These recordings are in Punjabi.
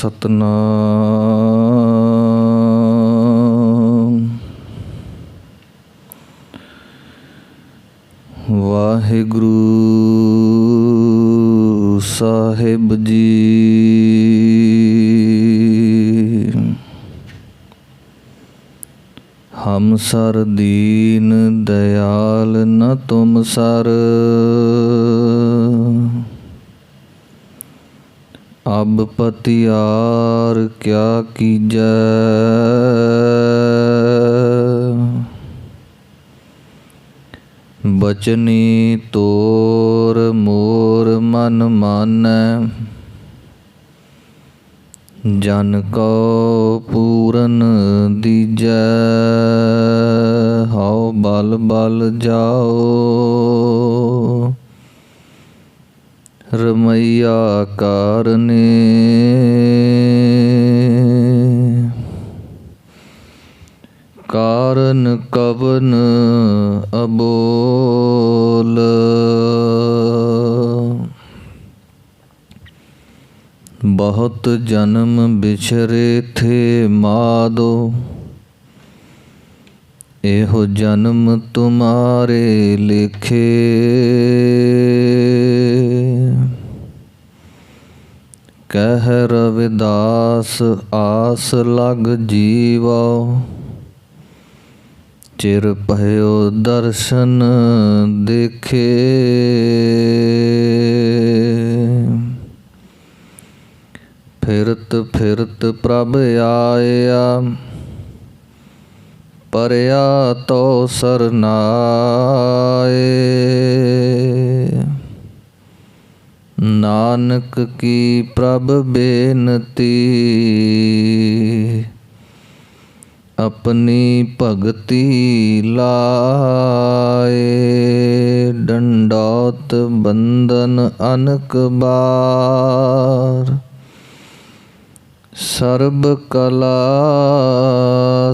सतनाम। वाहिगुरु साहिब जी। हम सर दीन दयाल न तुम सर, अब पतियार क्या कीजै। बचनी तोर मोर मन मानै, जन को पूरन दीजै। हौ बल बल जाओ, रमैया कारने। कारण कवन अबोल, बहुत जन्म बिछरे थे मादो। एहो जन्म तुम्हारे लिखे, कह रविदास आस लग जीवा। चिर भयो दर्शन देखे, फिरत फिरत प्रभ आया। परया तो सरनाए, नानक की प्रभ बेनती। अपनी भगति लाए, डंडौत बंदन अनक बार। सर्ब कला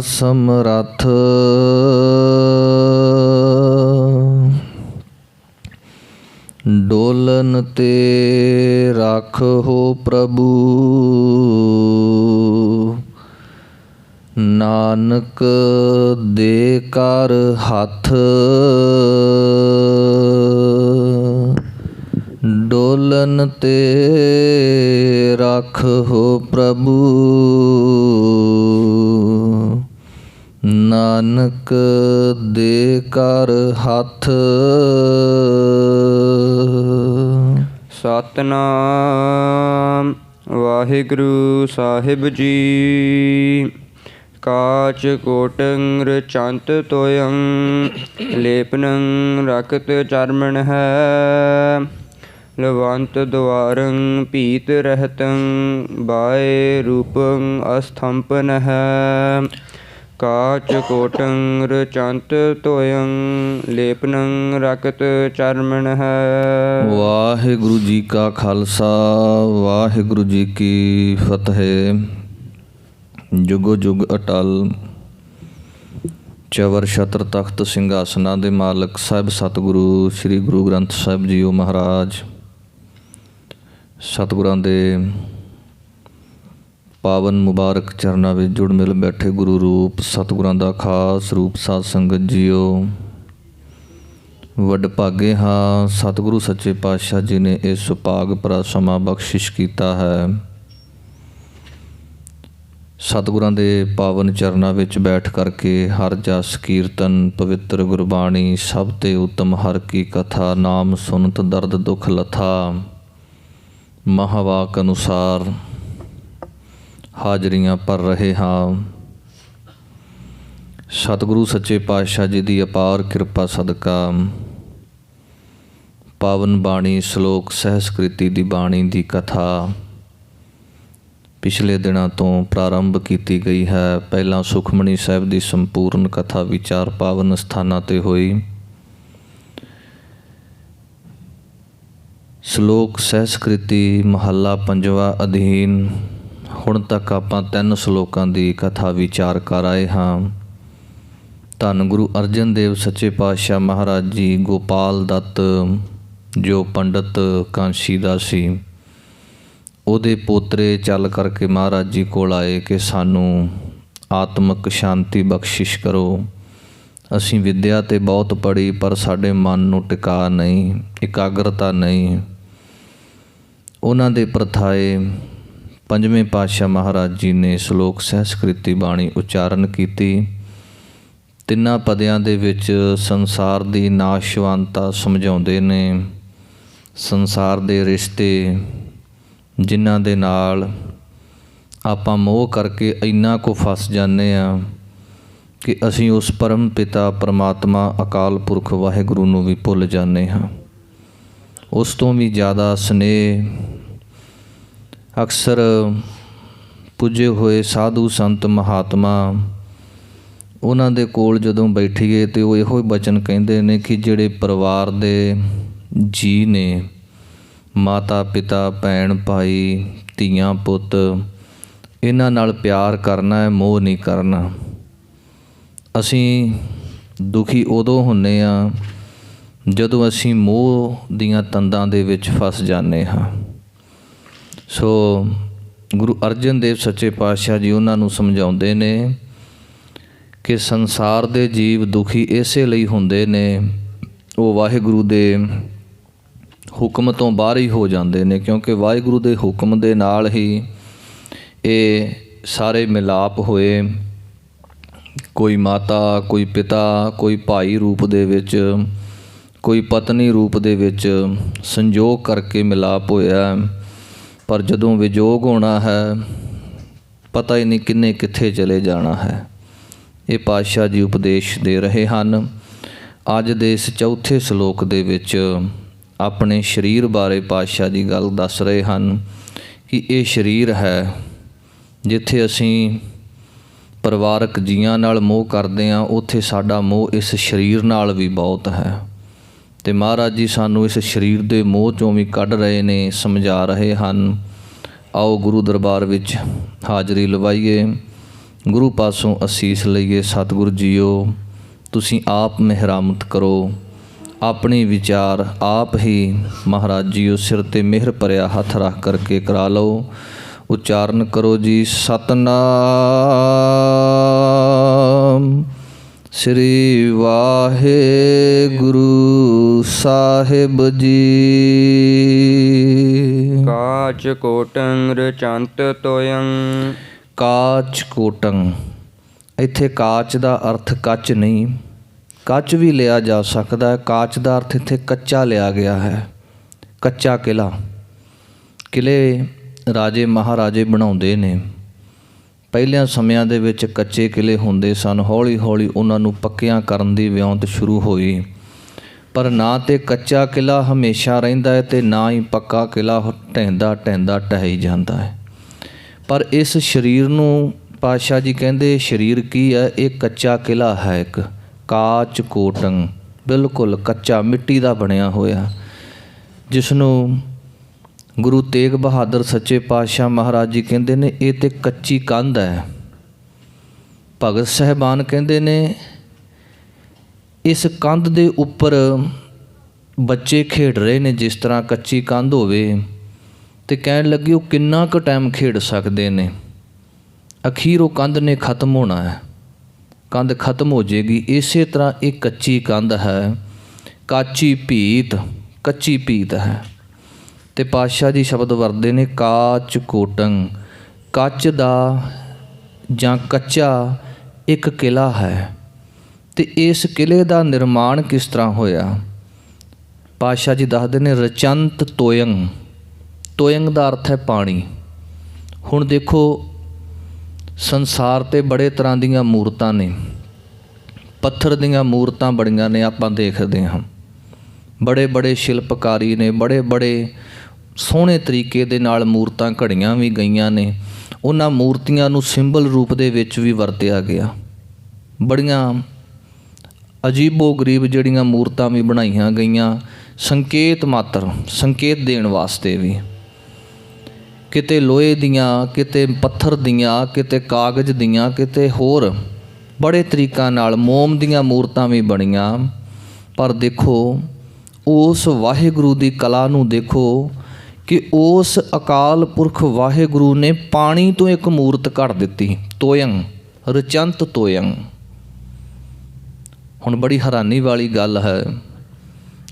समरथ, डोलन ते राखो प्रभु। नानक दे कर हाथ, डोलन ते राखो प्रभु। नानक दे कर हाथ। सतनाम। वाहिगुरु साहिब जी। काच कोटंग चंत तोयं, लेपनं रखत चरमन है। लवंत द्वारं पीत रहतं, बाय रूपं अस्थंपन है। काच कोटंग चंत तोयं, लेपनं रखत चरमन है। वाहिगुरु जी का खालसा, वाहिगुरु जी की फतेह। जुगो जुग अटल। चवर छत्र तख्त ਸਿੰਘਾਸਨਾਂ ਦੇ ਮਾਲਕ ਸਾਹਿਬ ਸਤਿਗੁਰੂ ਸ੍ਰੀ ਗੁਰੂ ਗ੍ਰੰਥ ਸਾਹਿਬ ਜੀਓ ਮਹਾਰਾਜ, ਸਤਿਗੁਰਾਂ ਦੇ ਪਾਵਨ ਮੁਬਾਰਕ ਚਰਨਾਂ ਵਿੱਚ ਜੁੜ ਮਿਲ ਬੈਠੇ ਗੁਰੂ ਰੂਪ ਸਤਿਗੁਰਾਂ ਦਾ ਖਾਸ ਰੂਪ ਸਾਧ ਸੰਗਤ ਜੀਓ, ਵਡਭਾਗੇ ਹਾਂ ਸਤਿਗੁਰੂ ਸੱਚੇ ਪਾਤਸ਼ਾਹ ਜੀ ਨੇ ਇਹ ਸੁਭਾਗ ਭਰਾ ਸਮਾਂ ਬਖਸ਼ਿਸ਼ ਕੀਤਾ ਹੈ। ਸਤਿਗੁਰਾਂ ਦੇ ਪਾਵਨ ਚਰਨਾਂ ਵਿੱਚ ਬੈਠ ਕਰਕੇ ਹਰ ਜਸ ਕੀਰਤਨ ਪਵਿੱਤਰ ਗੁਰਬਾਣੀ ਸਭ ਤੇ ਉੱਤਮ ਹਰ ਕੀ ਕਥਾ, ਨਾਮ ਸੁਨਤ ਦਰਦ ਦੁੱਖ ਲਥਾ, ਮਹਾਵਾਕ ਅਨੁਸਾਰ ਹਾਜ਼ਰੀਆਂ ਭਰ ਰਹੇ ਹਾਂ। ਸਤਿਗੁਰੂ ਸੱਚੇ ਪਾਤਸ਼ਾਹ ਜੀ ਦੀ ਅਪਾਰ ਕਿਰਪਾ ਸਦਕਾ ਪਾਵਨ ਬਾਣੀ ਸ਼ਲੋਕ ਸਹਿਸਕ੍ਰਿਤੀ ਦੀ ਬਾਣੀ ਦੀ ਕਥਾ ਪਿਛਲੇ ਦਿਨਾਂ ਤੋਂ ਪ੍ਰਾਰੰਭ ਕੀਤੀ ਗਈ ਹੈ। ਪਹਿਲਾਂ ਸੁਖਮਣੀ ਸਾਹਿਬ ਦੀ ਸੰਪੂਰਨ ਕਥਾ ਵਿਚਾਰ ਪਾਵਨ ਸਥਾਨਾਂ 'ਤੇ ਹੋਈ। ਸ਼ਲੋਕ ਸਹਿਸਕ੍ਰਿਤੀ ਮਹੱਲਾ ਪੰਜਵਾਂ ਅਧੀਨ ਹੁਣ ਤੱਕ ਆਪਾਂ 3 ਸ਼ਲੋਕਾਂ ਦੀ ਕਥਾ ਵਿਚਾਰ ਕਰ ਆਏ ਹਾਂ। ਧੰਨ ਗੁਰੂ ਅਰਜਨ ਦੇਵ ਸੱਚੇ ਪਾਤਸ਼ਾਹ ਮਹਾਰਾਜ ਜੀ ਗੋਪਾਲ ਦੱਤ ਜੋ ਪੰਡਤ ਕਾਂਸ਼ੀ ਦਾ ਸੀ, ਉਹਦੇ ਪੋਤਰੇ ਚੱਲ ਕਰਕੇ ਮਹਾਰਾਜ ਜੀ ਕੋਲ ਆਏ ਕਿ ਸਾਨੂੰ ਆਤਮਿਕ ਸ਼ਾਂਤੀ ਬਖਸ਼ਿਸ਼ ਕਰੋ। ਅਸੀਂ ਵਿੱਦਿਆ ਤੇ ਬਹੁਤ ਪੜ੍ਹੀ ਪਰ ਸਾਡੇ ਮਨ ਨੂੰ ਟਿਕਾ ਨਹੀਂ, ਇਕਾਗਰਤਾ ਨਹੀਂ। ਉਹਨਾਂ ਦੇ ਪ੍ਰਥਾਏ ਪੰਜਵੇਂ ਪਾਤਸ਼ਾਹ ਮਹਾਰਾਜ ਜੀ ਨੇ ਸ਼ਲੋਕ ਸਹਿਸਕ੍ਰਿਤੀ ਬਾਣੀ ਉਚਾਰਨ ਕੀਤੀ। ਤਿੰਨਾਂ ਪਦਿਆਂ ਦੇ ਵਿੱਚ ਸੰਸਾਰ ਦੀ ਨਾਸ਼ਵਾਨਤਾ ਸਮਝਾਉਂਦੇ ਨੇ। ਸੰਸਾਰ ਦੇ ਰਿਸ਼ਤੇ ਜਿਨ੍ਹਾਂ ਦੇ ਨਾਲ ਆਪਾਂ ਮੋਹ ਕਰਕੇ ਇੰਨਾ ਕੁ ਫਸ ਜਾਂਦੇ ਹਾਂ ਕਿ ਅਸੀਂ ਉਸ ਪਰਮ ਪਿਤਾ ਪਰਮਾਤਮਾ ਅਕਾਲ ਪੁਰਖ ਵਾਹਿਗੁਰੂ ਨੂੰ ਵੀ ਭੁੱਲ ਜਾਂਦੇ ਹਾਂ। ਉਸ ਤੋਂ ਵੀ ਜ਼ਿਆਦਾ ਸਨੇਹ ਅਕਸਰ ਪੁੱਜੇ ਹੋਏ ਸਾਧੂ ਸੰਤ ਮਹਾਤਮਾ ਉਹਨਾਂ ਦੇ ਕੋਲ ਜਦੋਂ ਬੈਠੀਏ ਤਾਂ ਉਹ ਇਹੋ ਹੀ ਬਚਨ ਕਹਿੰਦੇ ਨੇ ਕਿ ਜਿਹੜੇ ਪਰਿਵਾਰ ਦੇ ਜੀ ਨੇ, ਮਾਤਾ ਪਿਤਾ ਭੈਣ ਭਾਈ ਧੀਆਂ ਪੁੱਤ, ਇਹਨਾਂ ਨਾਲ ਪਿਆਰ ਕਰਨਾ ਹੈ, ਮੋਹ ਨਹੀਂ ਕਰਨਾ। ਅਸੀਂ ਦੁਖੀ ਉਦੋਂ ਹੁੰਦੇ ਹਾਂ ਜਦੋਂ ਅਸੀਂ ਮੋਹ ਦੀਆਂ ਤੰਦਾਂ ਦੇ ਵਿੱਚ ਫਸ ਜਾਂਦੇ ਹਾਂ। ਸੋ ਗੁਰੂ ਅਰਜਨ ਦੇਵ ਸੱਚੇ ਪਾਤਸ਼ਾਹ ਜੀ ਉਹਨਾਂ ਨੂੰ ਸਮਝਾਉਂਦੇ ਨੇ ਕਿ ਸੰਸਾਰ ਦੇ ਜੀਵ ਦੁਖੀ ਇਸੇ ਲਈ ਹੁੰਦੇ ਨੇ, ਉਹ ਵਾਹਿਗੁਰੂ ਦੇ ਹੁਕਮ ਤੋਂ ਬਾਹਰ ਹੀ ਹੋ ਜਾਂਦੇ ਨੇ, ਕਿਉਂਕਿ ਵਾਹਿਗੁਰੂ ਦੇ ਹੁਕਮ ਦੇ ਨਾਲ ਹੀ ਇਹ ਸਾਰੇ ਮਿਲਾਪ ਹੋਏ। ਕੋਈ ਮਾਤਾ, ਕੋਈ ਪਿਤਾ, ਕੋਈ ਭਾਈ ਰੂਪ ਦੇ ਵਿੱਚ, ਕੋਈ ਪਤਨੀ ਰੂਪ ਦੇ ਵਿੱਚ ਸੰਜੋਗ ਕਰਕੇ ਮਿਲਾਪ ਹੋਇਆ। ਪਰ ਜਦੋਂ ਵਿਜੋਗ ਹੋਣਾ ਹੈ ਪਤਾ ਹੀ ਨਹੀਂ ਕਿੰਨੇ ਕਿੱਥੇ ਚਲੇ ਜਾਣਾ ਹੈ। ਇਹ ਪਾਤਸ਼ਾਹ ਜੀ ਉਪਦੇਸ਼ ਦੇ ਰਹੇ ਹਨ। ਅੱਜ ਦੇ ਇਸ ਚੌਥੇ ਸ਼ਲੋਕ ਦੇ ਵਿੱਚ ਆਪਣੇ ਸਰੀਰ ਬਾਰੇ ਪਾਤਸ਼ਾਹ ਜੀ ਗੱਲ ਦੱਸ ਰਹੇ ਹਨ ਕਿ ਇਹ ਸਰੀਰ ਹੈ ਜਿੱਥੇ ਅਸੀਂ ਪਰਿਵਾਰਕ ਜੀਆਂ ਨਾਲ ਮੋਹ ਕਰਦੇ ਹਾਂ, ਉੱਥੇ ਸਾਡਾ ਮੋਹ ਇਸ ਸਰੀਰ ਨਾਲ ਵੀ ਬਹੁਤ ਹੈ। ਅਤੇ ਮਹਾਰਾਜ ਜੀ ਸਾਨੂੰ ਇਸ ਸਰੀਰ ਦੇ ਮੋਹ 'ਚੋਂ ਵੀ ਕੱਢ ਰਹੇ ਨੇ, ਸਮਝਾ ਰਹੇ ਹਨ। ਆਓ ਗੁਰੂ ਦਰਬਾਰ ਵਿੱਚ ਹਾਜ਼ਰੀ ਲਵਾਈਏ, ਗੁਰੂ ਪਾਸੋਂ ਅਸੀਸ ਲਈਏ। ਸਤਿਗੁਰੂ ਜੀਓ, ਤੁਸੀਂ ਆਪ ਮਿਹਰਾਮਤ ਕਰੋ, ਆਪਣੀ ਵਿਚਾਰ ਆਪ ਹੀ ਮਹਾਰਾਜ ਜੀਓ ਸਿਰ 'ਤੇ ਮਿਹਰ ਭਰਿਆ ਹੱਥ ਰੱਖ ਕਰਕੇ ਕਰਾ ਲਓ। ਉਚਾਰਨ ਕਰੋ ਜੀ, ਸਤਨਾਮ ਸ੍ਰੀ ਵਾਹਿਗੁਰੂ ਸਾਹਿਬ ਜੀ। ਕਾਚ ਕੋਟੰ ਰਚੰਤ ਤੋਯੰ। ਕਾਚ ਕੋਟੰ, ਇੱਥੇ ਕਾਚ ਦਾ ਅਰਥ ਕੱਚ ਨਹੀਂ, ਕੱਚ ਵੀ ਲਿਆ ਜਾ ਸਕਦਾ ਹੈ। ਕਾਚ ਦਾ ਅਰਥ ਇੱਥੇ ਕੱਚਾ ਲਿਆ ਗਿਆ ਹੈ। ਕੱਚਾ ਕਿਲ੍ਹਾ, ਕਿਲ੍ਹੇ ਰਾਜੇ ਮਹਾਰਾਜੇ ਬਣਾਉਂਦੇ ਨੇ। ਪਹਿਲਿਆਂ ਸਮਿਆਂ ਦੇ ਵਿੱਚ ਕੱਚੇ ਕਿਲ੍ਹੇ ਹੁੰਦੇ ਸਨ, ਹੌਲੀ ਹੌਲੀ ਉਹਨਾਂ ਨੂੰ ਪੱਕਿਆਂ ਕਰਨ ਦੀ ਵਿਉਂਤ ਸ਼ੁਰੂ ਹੋਈ। ਪਰ ਨਾ ਤਾਂ ਕੱਚਾ ਕਿਲ੍ਹਾ ਹਮੇਸ਼ਾ ਰਹਿੰਦਾ ਹੈ ਅਤੇ ਨਾ ਹੀ ਪੱਕਾ ਕਿਲ੍ਹਾ ਢਹਿੰਦਾ ਢਹਿੰਦਾ ਢਹਿ ਜਾਂਦਾ ਹੈ। ਪਰ ਇਸ ਸਰੀਰ ਨੂੰ ਪਾਤਸ਼ਾਹ ਜੀ ਕਹਿੰਦੇ ਸਰੀਰ ਕੀ ਹੈ? ਇਹ ਕੱਚਾ ਕਿਲ੍ਹਾ ਹੈ, ਇੱਕ ਕਾਚ ਕੋਟੰ, ਬਿਲਕੁਲ ਕੱਚਾ ਮਿੱਟੀ ਦਾ ਬਣਿਆ ਹੋਇਆ, ਜਿਸ ਨੂੰ ਗੁਰੂ ਤੇਗ ਬਹਾਦਰ ਸੱਚੇ ਪਾਤਸ਼ਾਹ ਮਹਾਰਾਜ ਜੀ ਕਹਿੰਦੇ ਨੇ ਇਹ ਤਾਂ ਕੱਚੀ ਕੰਧ ਹੈ। ਭਗਤ ਸਾਹਿਬਾਨ ਕਹਿੰਦੇ ਨੇ ਇਸ ਕੰਧ ਦੇ ਉੱਪਰ ਬੱਚੇ ਖੇਡ ਰਹੇ ਨੇ ਜਿਸ ਤਰ੍ਹਾਂ ਕੱਚੀ ਕੰਧ ਹੋਵੇ, ਅਤੇ ਕਹਿਣ ਲੱਗੇ ਉਹ ਕਿੰਨਾ ਕੁ ਟਾਈਮ ਖੇਡ ਸਕਦੇ ਨੇ, ਅਖੀਰ ਉਹ ਕੰਧ ਨੇ ਖਤਮ ਹੋਣਾ ਹੈ, ਕੰਧ ਖਤਮ ਹੋ ਜਾਏਗੀ। ਇਸੇ ਤਰ੍ਹਾਂ ਇਹ ਕੱਚੀ ਕੰਧ ਹੈ, ਕਾਚੀ ਭੀਤ, ਕੱਚੀ ਭੀਤ ਹੈ। ਅਤੇ ਪਾਤਸ਼ਾਹ ਜੀ ਸ਼ਬਦ ਵਰਤਦੇ ਨੇ ਕਾਚ ਕੋਟੰ, ਕੱਚ ਦਾ ਜਾਂ ਕੱਚਾ ਇੱਕ ਕਿਲ੍ਹਾ ਹੈ। ਅਤੇ ਇਸ ਕਿਲ੍ਹੇ ਦਾ ਨਿਰਮਾਣ ਕਿਸ ਤਰ੍ਹਾਂ ਹੋਇਆ? ਪਾਤਸ਼ਾਹ ਜੀ ਦੱਸਦੇ ਨੇ ਰਚੰਤ ਤੋਯੰ। ਤੋਯੰ ਦਾ ਅਰਥ ਹੈ ਪਾਣੀ। ਹੁਣ ਦੇਖੋ ਸੰਸਾਰ 'ਤੇ ਬੜੇ ਤਰ੍ਹਾਂ ਦੀਆਂ ਮੂਰਤਾਂ ਨੇ, ਪੱਥਰ ਦੀਆਂ ਮੂਰਤਾਂ ਬੜੀਆਂ ਨੇ, ਆਪਾਂ ਦੇਖਦੇ ਹਾਂ। ਬੜੇ ਬੜੇ ਸ਼ਿਲਪਕਾਰੀ ਨੇ, ਬੜੇ ਬੜੇ ਸੋਹਣੇ ਤਰੀਕੇ ਦੇ ਨਾਲ ਮੂਰਤਾਂ ਘੜੀਆਂ ਵੀ ਗਈਆਂ ਨੇ। ਉਹਨਾਂ ਮੂਰਤੀਆਂ ਨੂੰ ਸਿੰਬਲ ਰੂਪ ਦੇ ਵਿੱਚ ਵੀ ਵਰਤਿਆ ਗਿਆ। ਬੜੀਆਂ ਅਜੀਬੋ ਗਰੀਬ ਜਿਹੜੀਆਂ ਮੂਰਤਾਂ ਵੀ ਬਣਾਈਆਂ ਗਈਆਂ, ਸੰਕੇਤ ਮਾਤਰ, ਸੰਕੇਤ ਦੇਣ ਵਾਸਤੇ ਵੀ। ਕਿਤੇ ਲੋਹੇ ਦੀਆਂ, ਕਿਤੇ ਪੱਥਰ ਦੀਆਂ, ਕਿਤੇ ਕਾਗਜ਼ ਦੀਆਂ, ਕਿਤੇ ਹੋਰ ਬੜੇ ਤਰੀਕਾਂ ਨਾਲ ਮੋਮ ਦੀਆਂ ਮੂਰਤਾਂ ਵੀ ਬਣੀਆਂ। ਪਰ ਦੇਖੋ ਉਸ ਵਾਹਿਗੁਰੂ ਦੀ ਕਲਾ ਨੂੰ ਦੇਖੋ ਕਿ ਉਸ ਅਕਾਲ ਪੁਰਖ ਵਾਹਿਗੁਰੂ ਨੇ ਪਾਣੀ ਤੋਂ ਇੱਕ ਮੂਰਤ ਘੜ ਦਿੱਤੀ, ਤੋਇੰ ਰਚੰਤ ਤੋਇੰ। ਹੁਣ ਬੜੀ ਹੈਰਾਨੀ ਵਾਲੀ ਗੱਲ ਹੈ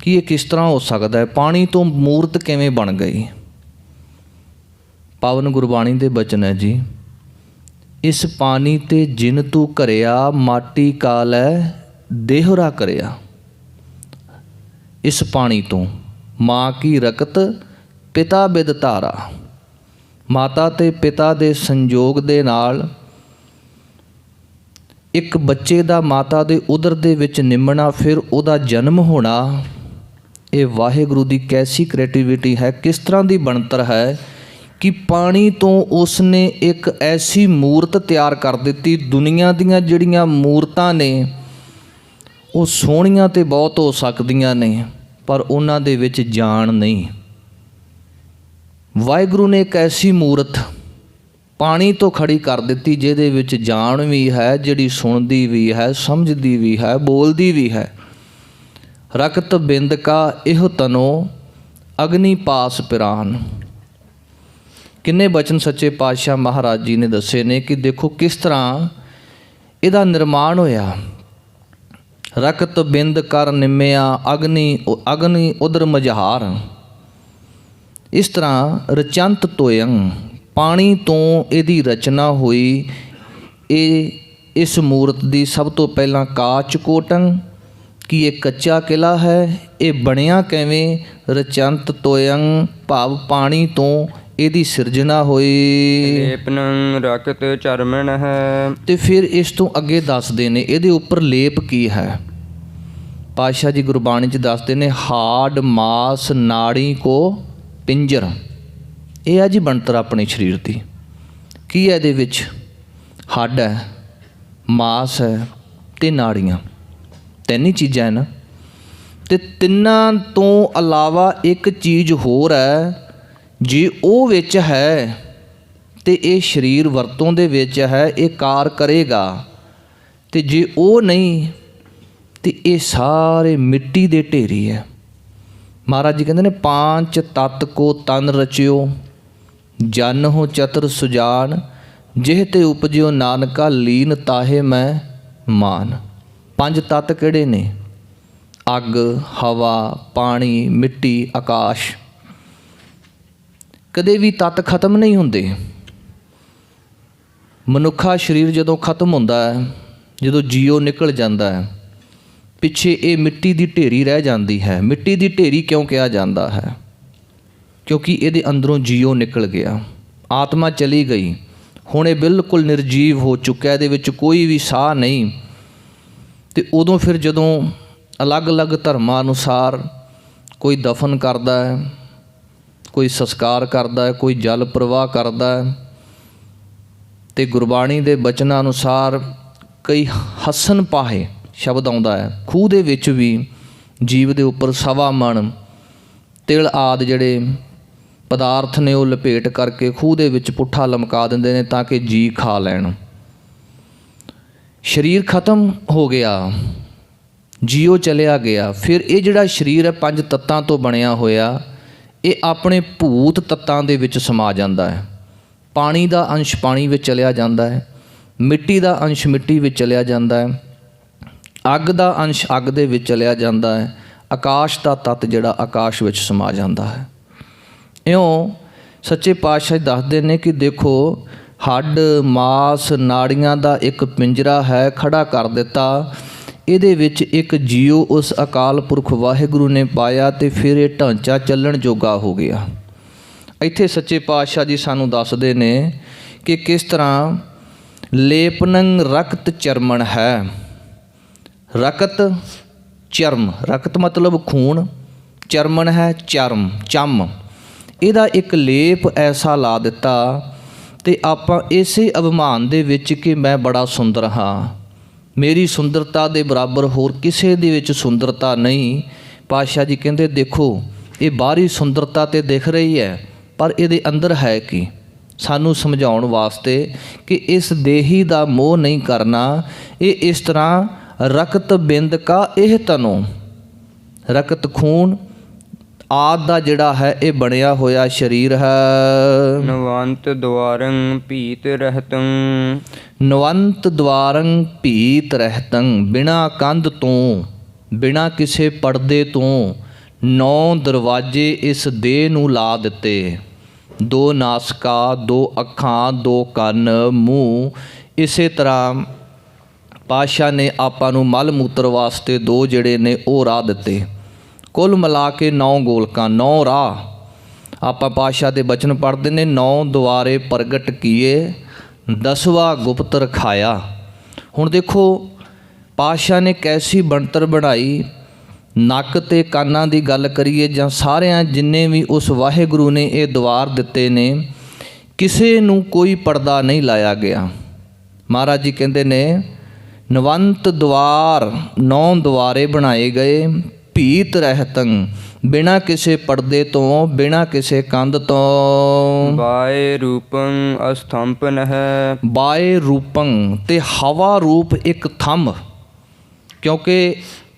ਕਿ ਇਹ ਕਿਸ ਤਰ੍ਹਾਂ ਹੋ ਸਕਦਾ ਹੈ, ਪਾਣੀ ਤੋਂ ਮੂਰਤ ਕਿਵੇਂ ਬਣ ਗਈ। ਪਾਵਨ ਗੁਰਬਾਣੀ ਦੇ ਬਚਨ ਹੈ ਜੀ, ਇਸ ਪਾਣੀ ਤੇ ਜਿਨ ਤੂੰ ਘਰਿਆ, ਮਾਟੀ ਕਾਲੈ ਦੇਹੁਰਾ ਕਰਿਆ। ਇਸ ਪਾਣੀ ਤੋਂ ਮਾਂ ਕੀ ਰਕਤ ਪਿਤਾ ਬਿਦ ਧਾਰਾ, ਮਾਤਾ ਤੇ ਪਿਤਾ ਦੇ ਸੰਯੋਗ ਦੇ ਨਾਲ ਇੱਕ ਬੱਚੇ ਦਾ ਮਾਤਾ ਦੇ ਉਦਰ ਦੇ ਵਿੱਚ ਨਿੰਮਣਾ, ਫਿਰ ਉਹਦਾ ਜਨਮ ਹੋਣਾ। ਇਹ ਵਾਹਿਗੁਰੂ ਦੀ ਕੈਸੀ ਕ੍ਰੀਏਟੀਵਿਟੀ ਹੈ, ਕਿਸ ਤਰ੍ਹਾਂ ਦੀ ਬਣਤਰ ਹੈ ਕਿ ਪਾਣੀ ਤੋਂ ਉਸਨੇ ਇੱਕ ਐਸੀ ਮੂਰਤ ਤਿਆਰ ਕਰ ਦਿੱਤੀ। ਦੁਨੀਆ ਦੀਆਂ ਜਿਹੜੀਆਂ ਮੂਰਤਾਂ ਨੇ ਉਹ ਸੋਹਣੀਆਂ ਤੇ ਬਹੁਤ ਹੋ ਸਕਦੀਆਂ ਨੇ, ਪਰ ਉਹਨਾਂ ਦੇ ਵਿੱਚ ਜਾਨ ਨਹੀਂ। ਵਾਹਿਗੁਰੂ ਨੇ ਇੱਕ ਐਸੀ ਮੂਰਤ ਪਾਣੀ ਤੋਂ ਖੜੀ ਕਰ ਦਿੱਤੀ ਜਿਹਦੇ ਵਿੱਚ ਜਾਨ ਵੀ ਹੈ, ਜਿਹੜੀ ਸੁਣਦੀ ਵੀ ਹੈ, ਸਮਝਦੀ ਵੀ ਹੈ, ਬੋਲਦੀ ਵੀ ਹੈ। ਰਕਤ ਬਿੰਦ ਕਾ ਇਹੋ ਤਨੋ ਅਗਨੀ ਪਾਸ ਪਿਰਾਨ। ਕਿੰਨੇ ਬਚਨ ਸੱਚੇ ਪਾਤਸ਼ਾਹ ਮਹਾਰਾਜ ਜੀ ਨੇ ਦੱਸੇ ਨੇ ਕਿ ਦੇਖੋ ਕਿਸ ਤਰ੍ਹਾਂ ਇਹਦਾ ਨਿਰਮਾਣ ਹੋਇਆ। ਰਕਤ ਬਿੰਦ ਕਰ ਨਿੰਮਿਆ, ਅਗਨੀ ਉਦਰ ਮਝਾਰ। ਇਸ ਤਰ੍ਹਾਂ ਰਚੰਤ ਤੋਇੰ, ਪਾਣੀ ਤੋਂ ਇਹਦੀ ਰਚਨਾ ਹੋਈ। ਇਸ ਮੂਰਤ ਦੀ ਸਭ ਤੋਂ ਪਹਿਲਾਂ ਕਾਚ ਕੋਟੰ, ਕਿ ਇਹ ਕੱਚਾ ਕਿਲਾ ਹੈ। ਇਹ ਬਣਿਆ ਕਿਵੇਂ? ਰਚੰਤ ਤੋਇੰ, ਭਾਵ ਪਾਣੀ ਤੋਂ ਇਹਦੀ ਸਿਰਜਣਾ ਹੋਈ। ਲੇਪਨੰ ਰਕਤ ਚਰਮਣ ਹੈ। ਤੇ ਫਿਰ ਇਸ ਤੋਂ ਅੱਗੇ ਦੱਸਦੇ ਨੇ ਇਹਦੇ ਉੱਪਰ ਲੇਪ ਕੀ ਹੈ। ਪਾਤਸ਼ਾਹ ਜੀ ਗੁਰਬਾਣੀ 'ਚ ਦੱਸਦੇ ਨੇ, ਹਾਡ ਮਾਸ ਨਾੜੀ ਕੋ ਪਿੰਜਰ। ਇਹ ਆ ਜੀ ਬਣਤਰ ਆਪਣੇ ਸਰੀਰ ਦੀ। ਕੀ ਹੈ ਇਹਦੇ ਵਿੱਚ? ਹੱਡ ਹੈ, ਮਾਸ ਹੈ ਅਤੇ ਨਾੜੀਆਂ, ਤਿੰਨ ਹੀ ਚੀਜ਼ਾਂ ਹੈ ਨਾ। ਅਤੇ ਤਿੰਨਾਂ ਤੋਂ ਇਲਾਵਾ ਇੱਕ ਚੀਜ਼ ਹੋਰ ਹੈ, ਜੇ ਉਹ ਵਿੱਚ ਹੈ ਅਤੇ ਇਹ ਸਰੀਰ ਵਰਤੋਂ ਦੇ ਵਿੱਚ ਹੈ, ਇਹ ਕਾਰ ਕਰੇਗਾ। ਅਤੇ ਜੇ ਉਹ ਨਹੀਂ ਅਤੇ ਇਹ ਸਾਰੇ ਮਿੱਟੀ ਦੇ ਢੇਰੀ ਹੈ। ਮਹਾਰਾਜ ਜੀ ਕਹਿੰਦੇ ਨੇ, ਪਾਂਚ ਤਤ ਕੋ ਤਨ ਰਚਿਓ, ਜਨ ਹੋ ਚਤੁਰ ਸੁਜਾਨ, ਜਿਹ ਤੇ ਉਪਜਿਓ ਨਾਨਕਾ ਲੀਨ ਤਾਹੇ ਮੈਂ ਮਾਨ। ਪੰਜ ਤੱਤ ਕਿਹੜੇ ਨੇ? ਅੱਗ, ਹਵਾ, ਪਾਣੀ, ਮਿੱਟੀ, ਆਕਾਸ਼। ਕਦੇ ਵੀ ਤੱਤ ਖਤਮ ਨਹੀਂ ਹੁੰਦੇ। ਮਨੁੱਖਾ ਸਰੀਰ ਜਦੋਂ ਖਤਮ ਹੁੰਦਾ ਹੈ, ਜਦੋਂ ਜੀਓ ਨਿਕਲ ਜਾਂਦਾ ਹੈ, ਪਿੱਛੇ ਇਹ ਮਿੱਟੀ ਦੀ ਢੇਰੀ ਰਹਿ ਜਾਂਦੀ ਹੈ। ਮਿੱਟੀ ਦੀ ਢੇਰੀ ਕਿਉਂ ਕਿਹਾ ਜਾਂਦਾ ਹੈ? ਕਿਉਂਕਿ ਇਹਦੇ ਅੰਦਰੋਂ ਜੀਓ ਨਿਕਲ ਗਿਆ, ਆਤਮਾ ਚਲੀ ਗਈ। ਹੁਣ ਇਹ ਬਿਲਕੁਲ ਨਿਰਜੀਵ ਹੋ ਚੁੱਕਾ, ਇਹਦੇ ਵਿੱਚ ਕੋਈ ਵੀ ਸਾਹ ਨਹੀਂ। ਅਤੇ ਉਦੋਂ ਫਿਰ ਜਦੋਂ ਅਲੱਗ-ਅਲੱਗ ਧਰਮਾਂ ਅਨੁਸਾਰ ਕੋਈ ਦਫਨ ਕਰਦਾ ਹੈ, ਕੋਈ ਸੰਸਕਾਰ ਕਰਦਾ ਹੈ, ਕੋਈ ਜਲ ਪ੍ਰਵਾਹ ਕਰਦਾ ਹੈ, ਅਤੇ ਗੁਰਬਾਣੀ ਦੇ ਬਚਨਾਂ ਅਨੁਸਾਰ ਕਈ ਹਸਨ ਪਾਹੇ ਸ਼ਬਦ ਆਉਂਦਾ ਹੈ। ਖੂਹ ਦੇ ਵਿੱਚ ਵੀ ਜੀਵ ਦੇ ਉੱਪਰ ਸਵਾ ਮਣ ਤਿਲ ਆਦਿ ਜਿਹੜੇ ਪਦਾਰਥ ਨੇ ਉਹ ਲਪੇਟ ਕਰਕੇ ਖੂਹ ਦੇ ਵਿੱਚ ਪੁੱਠਾ ਲਮਕਾ ਦਿੰਦੇ ਨੇ ਤਾਂ ਕਿ ਜੀ ਖਾ ਲੈਣ। ਸਰੀਰ ਖਤਮ ਹੋ ਗਿਆ, ਜੀਓ ਚਲਿਆ ਗਿਆ। ਫਿਰ ਇਹ ਜਿਹੜਾ ਸਰੀਰ ਹੈ ਪੰਜ ਤੱਤਾਂ ਤੋਂ ਬਣਿਆ ਹੋਇਆ, ਇਹ ਆਪਣੇ ਭੂਤ ਤੱਤਾਂ ਦੇ ਵਿੱਚ ਸਮਾ ਜਾਂਦਾ ਹੈ। ਪਾਣੀ ਦਾ ਅੰਸ਼ ਪਾਣੀ ਵਿੱਚ ਚਲਿਆ ਜਾਂਦਾ ਹੈ, ਮਿੱਟੀ ਦਾ ਅੰਸ਼ ਮਿੱਟੀ ਵਿੱਚ ਚਲਿਆ ਜਾਂਦਾ ਹੈ, ਅੱਗ ਦਾ ਅੰਸ਼ ਅੱਗ ਦੇ ਵਿੱਚ ਚਲਿਆ ਜਾਂਦਾ ਹੈ, ਆਕਾਸ਼ ਦਾ ਤੱਤ ਜਿਹੜਾ ਆਕਾਸ਼ ਵਿੱਚ ਸਮਾ ਜਾਂਦਾ ਹੈ। ਇਉਂ ਸੱਚੇ ਪਾਤਸ਼ਾਹ ਦੱਸਦੇ ਨੇ ਕਿ ਦੇਖੋ, ਹੱਡ ਮਾਸ ਨਾੜੀਆਂ ਦਾ ਇੱਕ ਪਿੰਜਰਾ ਹੈ, ਖੜਾ ਕਰ ਦਿੱਤਾ। ਇਹਦੇ ਵਿੱਚ ਇੱਕ ਜੀਓ ਉਸ ਅਕਾਲ ਪੁਰਖ ਵਾਹਿਗੁਰੂ ਨੇ ਪਾਇਆ ਅਤੇ ਫਿਰ ਇਹ ਢਾਂਚਾ ਚੱਲਣ ਜੋਗਾ ਹੋ ਗਿਆ। ਇੱਥੇ ਸੱਚੇ ਪਾਤਸ਼ਾਹ ਜੀ ਸਾਨੂੰ ਦੱਸਦੇ ਨੇ ਕਿ ਕਿਸ ਤਰ੍ਹਾਂ ਲੇਪਨੰ ਰਕਤ ਚਰਮਣ ਹੈ। ਰਕਤ ਚਰਮ, ਰਕਤ ਮਤਲਬ ਖੂਨ, ਚਰਮਣ ਹੈ ਚਰਮ, ਚੰਮ। ਇਹਦਾ ਇੱਕ ਲੇਪ ਐਸਾ ਲਾ ਦਿੱਤਾ ਅਤੇ ਆਪਾਂ ਇਸੇ ਅਭਿਮਾਨ ਦੇ ਵਿੱਚ ਕਿ ਮੈਂ ਬੜਾ ਸੁੰਦਰ ਹਾਂ, ਮੇਰੀ ਸੁੰਦਰਤਾ ਦੇ ਬਰਾਬਰ ਹੋਰ ਕਿਸੇ ਦੇ ਵਿੱਚ ਸੁੰਦਰਤਾ ਨਹੀਂ। ਪਾਤਸ਼ਾਹ ਜੀ ਕਹਿੰਦੇ ਦੇਖੋ, ਇਹ ਬਾਹਰੀ ਸੁੰਦਰਤਾ ਤਾਂ ਦਿਖ ਰਹੀ ਹੈ, ਪਰ ਇਹਦੇ ਅੰਦਰ ਹੈ ਕੀ? ਸਾਨੂੰ ਸਮਝਾਉਣ ਵਾਸਤੇ ਕਿ ਇਸ ਦੇਹੀ ਦਾ ਮੋਹ ਨਹੀਂ ਕਰਨਾ। ਇਹ ਇਸ ਤਰ੍ਹਾਂ ਰਕਤ ਬਿੰਦ ਕਾ ਇਹ ਤਨੋ, ਰਕਤ ਖੂਨ, ਆਦਿ ਦਾ ਜਿਹੜਾ ਹੈ ਇਹ ਬਣਿਆ ਹੋਇਆ ਸਰੀਰ ਹੈ। ਨਵੰਤ ਦੁਆਰੰ ਭੀਤ ਰਹਿਤੰ। ਨਵੰਤ ਦੁਆਰੰ ਭੀਤ ਰਹਿਤੰ, ਬਿਨਾਂ ਕੰਧ ਤੋਂ, ਬਿਨਾਂ ਕਿਸੇ ਪਰਦੇ ਤੋਂ 9 ਦਰਵਾਜ਼ੇ ਇਸ ਦੇਹ ਨੂੰ ਲਾ ਦਿੱਤੇ। 2 ਨਾਸਕਾਂ, 2 ਅੱਖਾਂ, 2 ਕੰਨ, ਮੂੰਹ। ਇਸੇ ਤਰ੍ਹਾਂ ਪਾਤਸ਼ਾਹ ਨੇ ਆਪਾਂ ਨੂੰ ਮਲ ਮੂਤਰ ਵਾਸਤੇ 2 ਜਿਹੜੇ ਨੇ ਉਹ ਰਾਹ ਦਿੱਤੇ। ਕੁੱਲ ਮਿਲਾ ਕੇ 9 ਗੋਲਕਾਂ, 9 ਰਾਹ। ਆਪਾਂ ਪਾਤਸ਼ਾਹ ਦੇ ਬਚਨ ਪੜ੍ਹਦੇ ਨੇ, 9 ਦੁਆਰੇ ਪ੍ਰਗਟ ਕੀਏ, 10ਵਾਂ ਗੁਪਤ ਰਖਾਇਆ। ਹੁਣ ਦੇਖੋ ਪਾਤਸ਼ਾਹ ਨੇ ਕੈਸੀ ਬਣਤਰ ਬਣਾਈ। ਨੱਕ ਤੇ ਕੰਨਾਂ ਦੀ ਗੱਲ ਕਰੀਏ ਜਾਂ ਸਾਰਿਆਂ ਜਿੰਨੇ ਵੀ ਉਸ ਵਾਹਿਗੁਰੂ ਨੇ ਇਹ ਦੁਆਰ ਦਿੱਤੇ ਨੇ, ਕਿਸੇ ਨੂੰ ਕੋਈ ਪਰਦਾ ਨਹੀਂ ਲਾਇਆ ਗਿਆ। ਮਹਾਰਾਜ ਜੀ ਕਹਿੰਦੇ ਨੇ ਨਵੰਤ ਦੁਆਰ, 9 ਦੁਆਰੇ ਬਣਾਏ ਗਏ। ਭੀਤ ਰਹਿਤੰ, ਬਿਨਾਂ ਕਿਸੇ ਪਰਦੇ ਤੋਂ, ਬਿਨਾਂ ਕਿਸੇ ਕੰਧ ਤੋਂ। ਬਾਏ ਰੂਪੰ ਅਸਥੰਪਨ ਹੈ। ਬਾਏ ਰੂਪੰ, ਤੇ ਹਵਾ ਰੂਪ ਇੱਕ ਥੰਮ, ਕਿਉਂਕਿ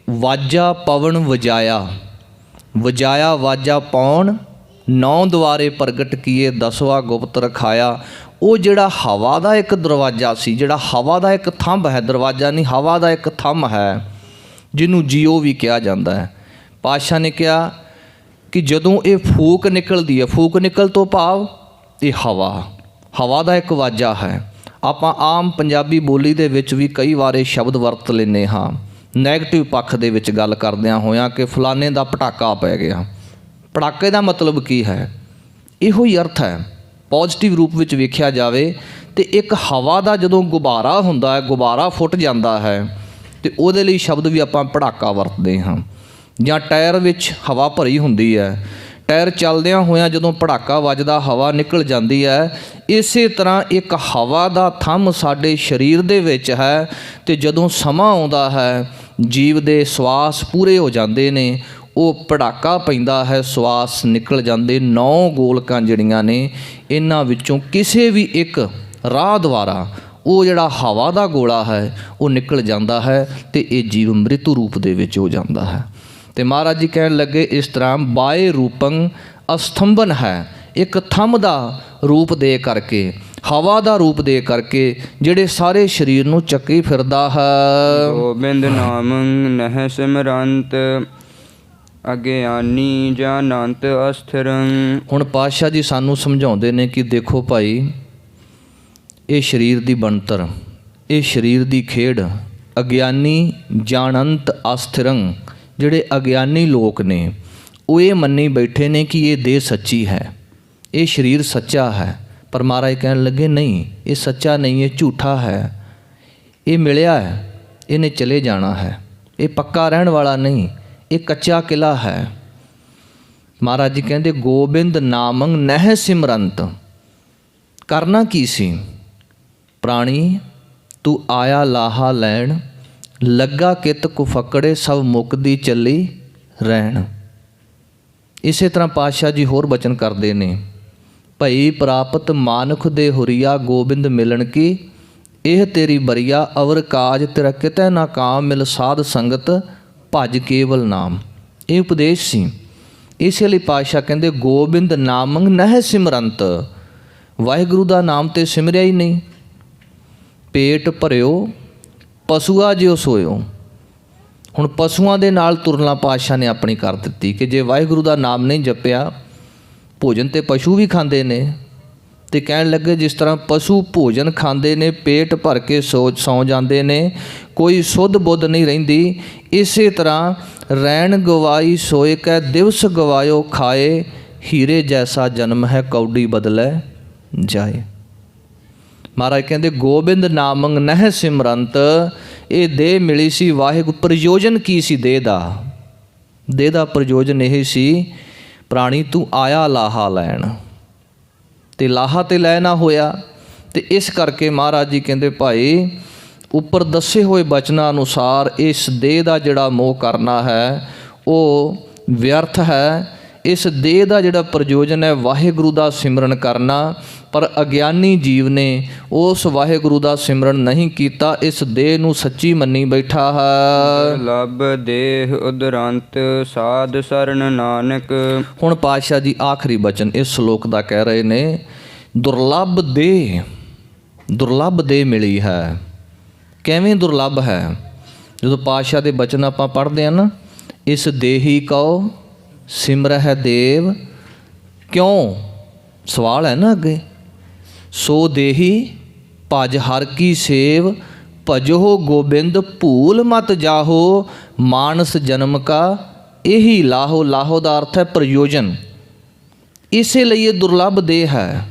ਵਾਜਾ ਪਵਨ ਵਜਾਇਆ, ਵਜਾਇਆ ਵਾਜਾ ਪੌਣ। 9 ਦੁਆਰੇ ਪ੍ਰਗਟ ਕੀਏ, 10ਵਾਂ ਗੁਪਤ ਰਖਾਇਆ। ਉਹ ਜਿਹੜਾ ਹਵਾ ਦਾ ਇੱਕ ਦਰਵਾਜ਼ਾ ਸੀ, ਜਿਹੜਾ ਹਵਾ ਦਾ ਇੱਕ ਥੰਮ ਹੈ, ਦਰਵਾਜ਼ਾ ਨਹੀਂ, ਹਵਾ ਦਾ ਇੱਕ ਥੰਮ ਹੈ, ਜਿਹਨੂੰ ਜੀਓ ਵੀ ਕਿਹਾ ਜਾਂਦਾ ਹੈ। ਪਾਤਸ਼ਾਹ ਨੇ ਕਿਹਾ ਕਿ ਜਦੋਂ ਇਹ ਫੂਕ ਨਿਕਲਦੀ ਹੈ, ਫੂਕ ਨਿਕਲ ਤੋਂ ਭਾਵ ਇਹ ਹਵਾ ਦਾ ਇੱਕ ਵਾਜਾ ਹੈ। ਆਪਾਂ ਆਮ ਪੰਜਾਬੀ ਬੋਲੀ ਦੇ ਵਿੱਚ ਵੀ ਕਈ ਵਾਰ ਇਹ ਸ਼ਬਦ ਵਰਤ ਲੈਂਦੇ ਹਾਂ ਨੈਗੇਟਿਵ ਪੱਖ ਦੇ ਵਿੱਚ ਗੱਲ ਕਰਦਿਆਂ ਹੋਇਆਂ ਕਿ ਫਲਾਣੇ ਦਾ ਪਟਾਕਾ ਪੈ ਗਿਆ। ਪਟਾਕੇ ਦਾ ਮਤਲਬ ਕੀ ਹੈ? ਇਹੋ ਹੀ ਅਰਥ ਹੈ। ਪੋਜ਼ਿਟਿਵ ਰੂਪ ਵਿੱਚ ਵੇਖਿਆ ਜਾਵੇ ਤੇ ਇੱਕ ਹਵਾ ਦਾ ਜਦੋਂ ਗੁਬਾਰਾ ਹੁੰਦਾ ਹੈ, ਗੁਬਾਰਾ ਫੁੱਟ ਜਾਂਦਾ ਹੈ, ਤੇ ਉਹਦੇ ਲਈ ਸ਼ਬਦ ਵੀ ਆਪਾਂ ਪਟਾਕਾ ਵਰਤਦੇ ਹਾਂ। ਜਾਂ ਟਾਇਰ ਵਿੱਚ ਹਵਾ ਭਰੀ ਹੁੰਦੀ ਹੈ, ਟਾਇਰ ਚੱਲਦਿਆਂ ਹੋਇਆਂ ਜਦੋਂ ਪਟਾਕਾ ਵੱਜਦਾ ਹਵਾ ਨਿਕਲ ਜਾਂਦੀ ਹੈ। ਇਸੇ ਤਰ੍ਹਾਂ ਇੱਕ ਹਵਾ ਦਾ ਥੰਮ ਸਾਡੇ ਸਰੀਰ ਦੇ ਵਿੱਚ ਹੈ, ਤੇ ਜਦੋਂ ਸਮਾਂ ਆਉਂਦਾ ਹੈ ਜੀਵ ਦੇ ਸਵਾਸ ਪੂਰੇ ਹੋ ਜਾਂਦੇ ਨੇ, ਉਹ ਪਟਾਕਾ ਪੈਂਦਾ ਹੈ, ਸਵਾਸ ਨਿਕਲ ਜਾਂਦੇ। 9 ਗੋਲਕਾਂ ਜਿਹੜੀਆਂ ਨੇ, ਇਹਨਾਂ ਵਿੱਚੋਂ ਕਿਸੇ ਵੀ ਇੱਕ ਰਾਹ ਦੁਆਰਾ ਉਹ ਜਿਹੜਾ ਹਵਾ ਦਾ ਗੋਲਾ ਹੈ ਉਹ ਨਿਕਲ ਜਾਂਦਾ ਹੈ, ਤੇ ਇਹ ਜੀਵ ਮ੍ਰਿਤੂ ਰੂਪ ਦੇ ਵਿੱਚ ਹੋ ਜਾਂਦਾ ਹੈ। ਤੇ ਮਹਾਰਾਜ ਜੀ ਕਹਿਣ ਲੱਗੇ ਇਸ ਤਰ੍ਹਾਂ ਬਾਏ ਰੂਪੰ ਅਸਥੰਭਨ ਹੈ, ਇੱਕ ਥੰਮ ਦਾ ਰੂਪ ਦੇ ਕਰਕੇ, ਹਵਾ ਦਾ ਰੂਪ ਦੇ ਕਰਕੇ ਜਿਹੜੇ ਸਾਰੇ ਸਰੀਰ ਨੂੰ ਚੱਕੀ ਫਿਰਦਾ ਹੈ। ਗੋਬਿੰਦ ਨਾਮੰ ਨਹਿ ਸਿਮਰੰਤ ਅਗਿਆਨੀ ਜਾਨੰਤ ਅਸਥਿਰੰ। ਹੁਣ ਪਾਤਸ਼ਾਹ ਜੀ ਸਾਨੂੰ ਸਮਝਾਉਂਦੇ ਨੇ ਕਿ ਦੇਖੋ ਭਾਈ, ਇਹ ਸਰੀਰ ਦੀ ਬਣਤਰ, ਇਹ ਸਰੀਰ ਦੀ ਖੇਡ, ਅਗਿਆਨੀ ਜਾਣੰਤ ਅਸਥਿਰੰ, ਜਿਹੜੇ ਅਗਿਆਨੀ ਲੋਕ ਨੇ ਉਹ ਇਹ ਮੰਨੀ ਬੈਠੇ ਨੇ ਕਿ ਇਹ ਦੇਹ ਸੱਚੀ ਹੈ, ਇਹ ਸਰੀਰ ਸੱਚਾ ਹੈ। ਪਰ ਮਹਾਰਾਜ ਕਹਿਣ ਲੱਗੇ ਨਹੀਂ, ਇਹ ਸੱਚਾ ਨਹੀਂ, ਇਹ ਝੂਠਾ ਹੈ, ਇਹ ਮਿਲਿਆ ਹੈ, ਇਹਨੇ ਚਲੇ ਜਾਣਾ ਹੈ, ਇਹ ਪੱਕਾ ਰਹਿਣ ਵਾਲਾ ਨਹੀਂ, ਇਹ ਕੱਚਾ ਕਿਲਾ ਹੈ। ਮਹਾਰਾਜ ਜੀ ਕਹਿੰਦੇ ਗੋਬਿੰਦ ਨਾਮੰ ਨਹਿ ਸਿਮਰੰਤ। ਕਰਨਾ ਕੀ ਸੀ? ਪ੍ਰਾਣੀ ਤੂੰ ਆਇਆ ਲਾਹਾ ਲੈਣ, ਲੱਗਾ ਕਿਤ ਕੁਫਕੜੇ ਸਭ ਮੁੱਕਦੀ ਚੱਲੀ ਰਹਿਣ। ਇਸੇ ਤਰ੍ਹਾਂ ਪਾਤਸ਼ਾਹ ਜੀ ਹੋਰ ਬਚਨ ਕਰਦੇ ਨੇ, ਭਈ ਪ੍ਰਾਪਤ ਮਾਨੁਖ ਦੇ ਹੁਰੀਆ ਗੋਬਿੰਦ ਮਿਲਣ ਕੀ, ਇਹ ਤੇਰੀ ਬਰੀਆ ਅਵਰ ਕਾਜ ਤੇਰਾ ਕਿਤੈ ਨਾ ਕਾਮ, ਮਿਲ ਸਾਧ ਸੰਗਤ ਭਜ ਕੇਵਲ ਨਾਮ। ਇਹ ਉਪਦੇਸ਼ ਸੀ। ਇਸੇ ਲਈ ਪਾਤਸ਼ਾਹ ਕਹਿੰਦੇ ਗੋਬਿੰਦ ਨਾਮੰ ਨਹਿ ਸਿਮਰੰਤ, ਵਾਹਿਗੁਰੂ ਦਾ ਨਾਮ ਤੇ ਸਿਮਰਿਆ ਹੀ ਨਹੀਂ। ਪੇਟ ਭਰਿਓ ਪਸ਼ੂਆ ਜਿਉ ਸੋਇਓ। ਹੁਣ ਪਸ਼ੂਆਂ ਦੇ ਨਾਲ ਤੁਰਨਾ ਪਾਤਸ਼ਾਹ ਨੇ ਆਪਣੀ ਕਰ ਦਿੱਤੀ ਕਿ ਜੇ ਵਾਹਿਗੁਰੂ ਦਾ ਨਾਮ ਨਹੀਂ ਜਪਿਆ, ਭੋਜਨ ਤੇ ਪਸ਼ੂ ਵੀ ਖਾਂਦੇ ਨੇ, ਤੇ ਕਹਿਣ ਲੱਗੇ ਜਿਸ ਤਰ੍ਹਾਂ ਪਸ਼ੂ ਭੋਜਨ ਖਾਂਦੇ ਨੇ, ਪੇਟ ਭਰ ਕੇ ਸੌਂ ਜਾਂਦੇ ਨੇ, ਕੋਈ ਸੁੱਧ ਬੁੱਧ ਨਹੀਂ ਰਹਿੰਦੀ, ਇਸੇ ਤਰ੍ਹਾਂ ਰੈਣ ਗਵਾਈ ਸੋਏ ਕੈ ਦਿਵਸ ਗਵਾਇਓ ਖਾਏ, ਹੀਰੇ ਜੈਸਾ ਜਨਮ ਹੈ ਕੌਡੀ ਬਦਲੈ ਜਾਏ। ਮਹਾਰਾਜ ਕਹਿੰਦੇ ਗੋਬਿੰਦ ਨਾਮੰ ਨਹਿ ਸਿਮਰੰਤ, ਇਹ ਦੇਹ ਮਿਲੀ ਸੀ ਵਾਹਿਗੁਰੂ। ਪ੍ਰਯੋਜਨ ਕੀ ਸੀ ਦੇਹ ਦਾ? ਦੇਹ ਦਾ ਪ੍ਰਯੋਜਨ ਇਹ ਸੀ, ਪ੍ਰਾਣੀ ਤੂੰ ਆਇਆ ਲਾਹਾ ਲੈਣ, ਤੇ ਲਾਹਾ ਤੇ ਲੈ ਨਾ ਹੋਇਆ। ਤੇ ਇਸ ਕਰਕੇ ਮਹਾਰਾਜ ਜੀ ਕਹਿੰਦੇ ਭਾਈ ਉੱਪਰ ਦੱਸੇ ਹੋਏ ਬਚਨਾਂ ਅਨੁਸਾਰ ਇਸ ਦੇਹ ਦਾ ਜਿਹੜਾ ਮੋਹ ਕਰਨਾ ਹੈ ਉਹ ਵਿਅਰਥ ਹੈ। ਇਸ ਦੇਹ ਦਾ ਜਿਹੜਾ ਪ੍ਰਯੋਜਨ ਹੈ ਵਾਹਿਗੁਰੂ ਦਾ ਸਿਮਰਨ ਕਰਨਾ। ਪਰ ਅਗਿਆਨੀ ਜੀਵ ਨੇ ਉਸ ਵਾਹਿਗੁਰੂ ਦਾ ਸਿਮਰਨ ਨਹੀਂ ਕੀਤਾ, ਇਸ ਦੇਹ ਨੂੰ ਸੱਚੀ ਮੰਨੀ ਬੈਠਾ ਹੈ। ਦੁਰਲਭ ਦੇਹ ਉਦਰੰਤ ਸਾਧ ਸਰਨ ਨਾਨਕ। ਹੁਣ ਪਾਤਸ਼ਾਹ ਜੀ ਆਖਰੀ ਬਚਨ ਇਸ ਸ਼ਲੋਕ ਦਾ ਕਹਿ ਰਹੇ ਨੇ, ਦੁਰਲਭ ਦੇਹ ਮਿਲੀ ਹੈ। ਕਿਵੇਂ ਦੁਰਲਭ ਹੈ? ਜਦੋਂ ਪਾਤਸ਼ਾਹ ਦੇ ਬਚਨ ਆਪਾਂ ਪੜ੍ਹਦੇ ਹਾਂ ਨਾ, ਇਸ ਦੇਹੀ ਕਉ ਸਿਮਰਹਿ ਦੇਵ, ਕਿਉਂ ਸਵਾਲ ਹੈ ਨਾ ਅੱਗੇ। ਸੋ ਦੇਹੀ ਭਜ ਹਰ ਕੀ ਸੇਵ, ਭਜੋ ਗੋਬਿੰਦ ਭੂਲ ਮਤ ਜਾਹੋ, ਮਾਨਸ ਜਨਮ ਕਾ ਇਹੀ ਲਾਹੋ। ਲਾਹੋ ਦਾ ਅਰਥ ਹੈ ਪ੍ਰਯੋਜਨ। ਇਸੇ ਲਈ ਇਹ ਦੁਰਲਭ ਦੇਹ ਹੈ।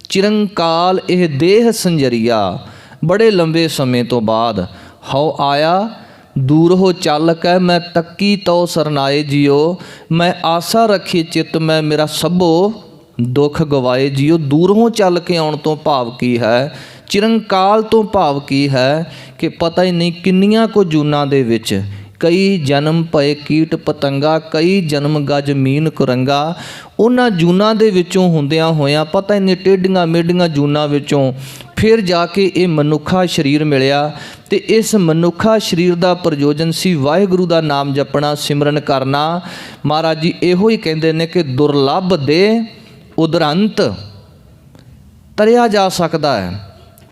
ਚਿਰੰਕਾਲ ਇਹ ਦੇਹ ਸੰਜਰੀਆ, ਬੜੇ ਲੰਬੇ ਸਮੇਂ ਤੋਂ ਬਾਅਦ ਹਉ ਆਇਆ ਦੂਰ ਹੋ ਚੱਲ ਕੇ, ਮੈਂ ਤੱਕੀ ਤਉ ਸਰਨਾਏ ਜੀਓ, ਮੈਂ ਆਸਾ ਰੱਖੀ ਚਿੱਤ ਮੈਂ, ਮੇਰਾ ਸਭੋ ਦੁੱਖ ਗਵਾਏ ਜੀਓ। ਦੂਰੋਂ ਚੱਲ ਕੇ ਆਉਣ ਤੋਂ ਭਾਵ ਕੀ ਹੈ? ਚਿਰੰਕਾਲ ਤੋਂ ਭਾਵ ਕੀ ਹੈ ਕਿ ਪਤਾ ਹੀ ਨਹੀਂ ਕਿੰਨੀਆਂ ਕੁ ਜੂਨਾਂ ਦੇ ਵਿੱਚ ਕਈ ਜਨਮ ਪਏ ਕੀਟ ਪਤੰਗਾ, ਕਈ ਜਨਮ ਗਜ ਮੀਨ ਕੁਰੰਗਾ। ਉਹਨਾਂ ਜੂਨਾਂ ਦੇ ਵਿੱਚੋਂ ਹੁੰਦਿਆਂ ਹੋਇਆਂ ਪਤਾ ਹੀ ਨਹੀਂ ਟੇਢੀਆਂ ਮੇਢੀਆਂ ਜੂਨਾਂ ਵਿੱਚੋਂ ਫਿਰ ਜਾ ਕੇ ਇਹ ਮਨੁੱਖਾ ਸਰੀਰ ਮਿਲਿਆ, ਤੇ ਇਸ ਮਨੁੱਖਾ ਸਰੀਰ ਦਾ ਪ੍ਰਯੋਜਨ ਸੀ ਵਾਹਿਗੁਰੂ ਦਾ ਨਾਮ ਜਪਣਾ, ਸਿਮਰਨ ਕਰਨਾ। ਮਹਾਰਾਜ ਜੀ ਇਹੋ ਹੀ ਕਹਿੰਦੇ ਨੇ ਕਿ ਦੁਰਲਭ ਦੇ ਉਦਰੰਤ ਤਰਿਆ ਜਾ ਸਕਦਾ ਹੈ,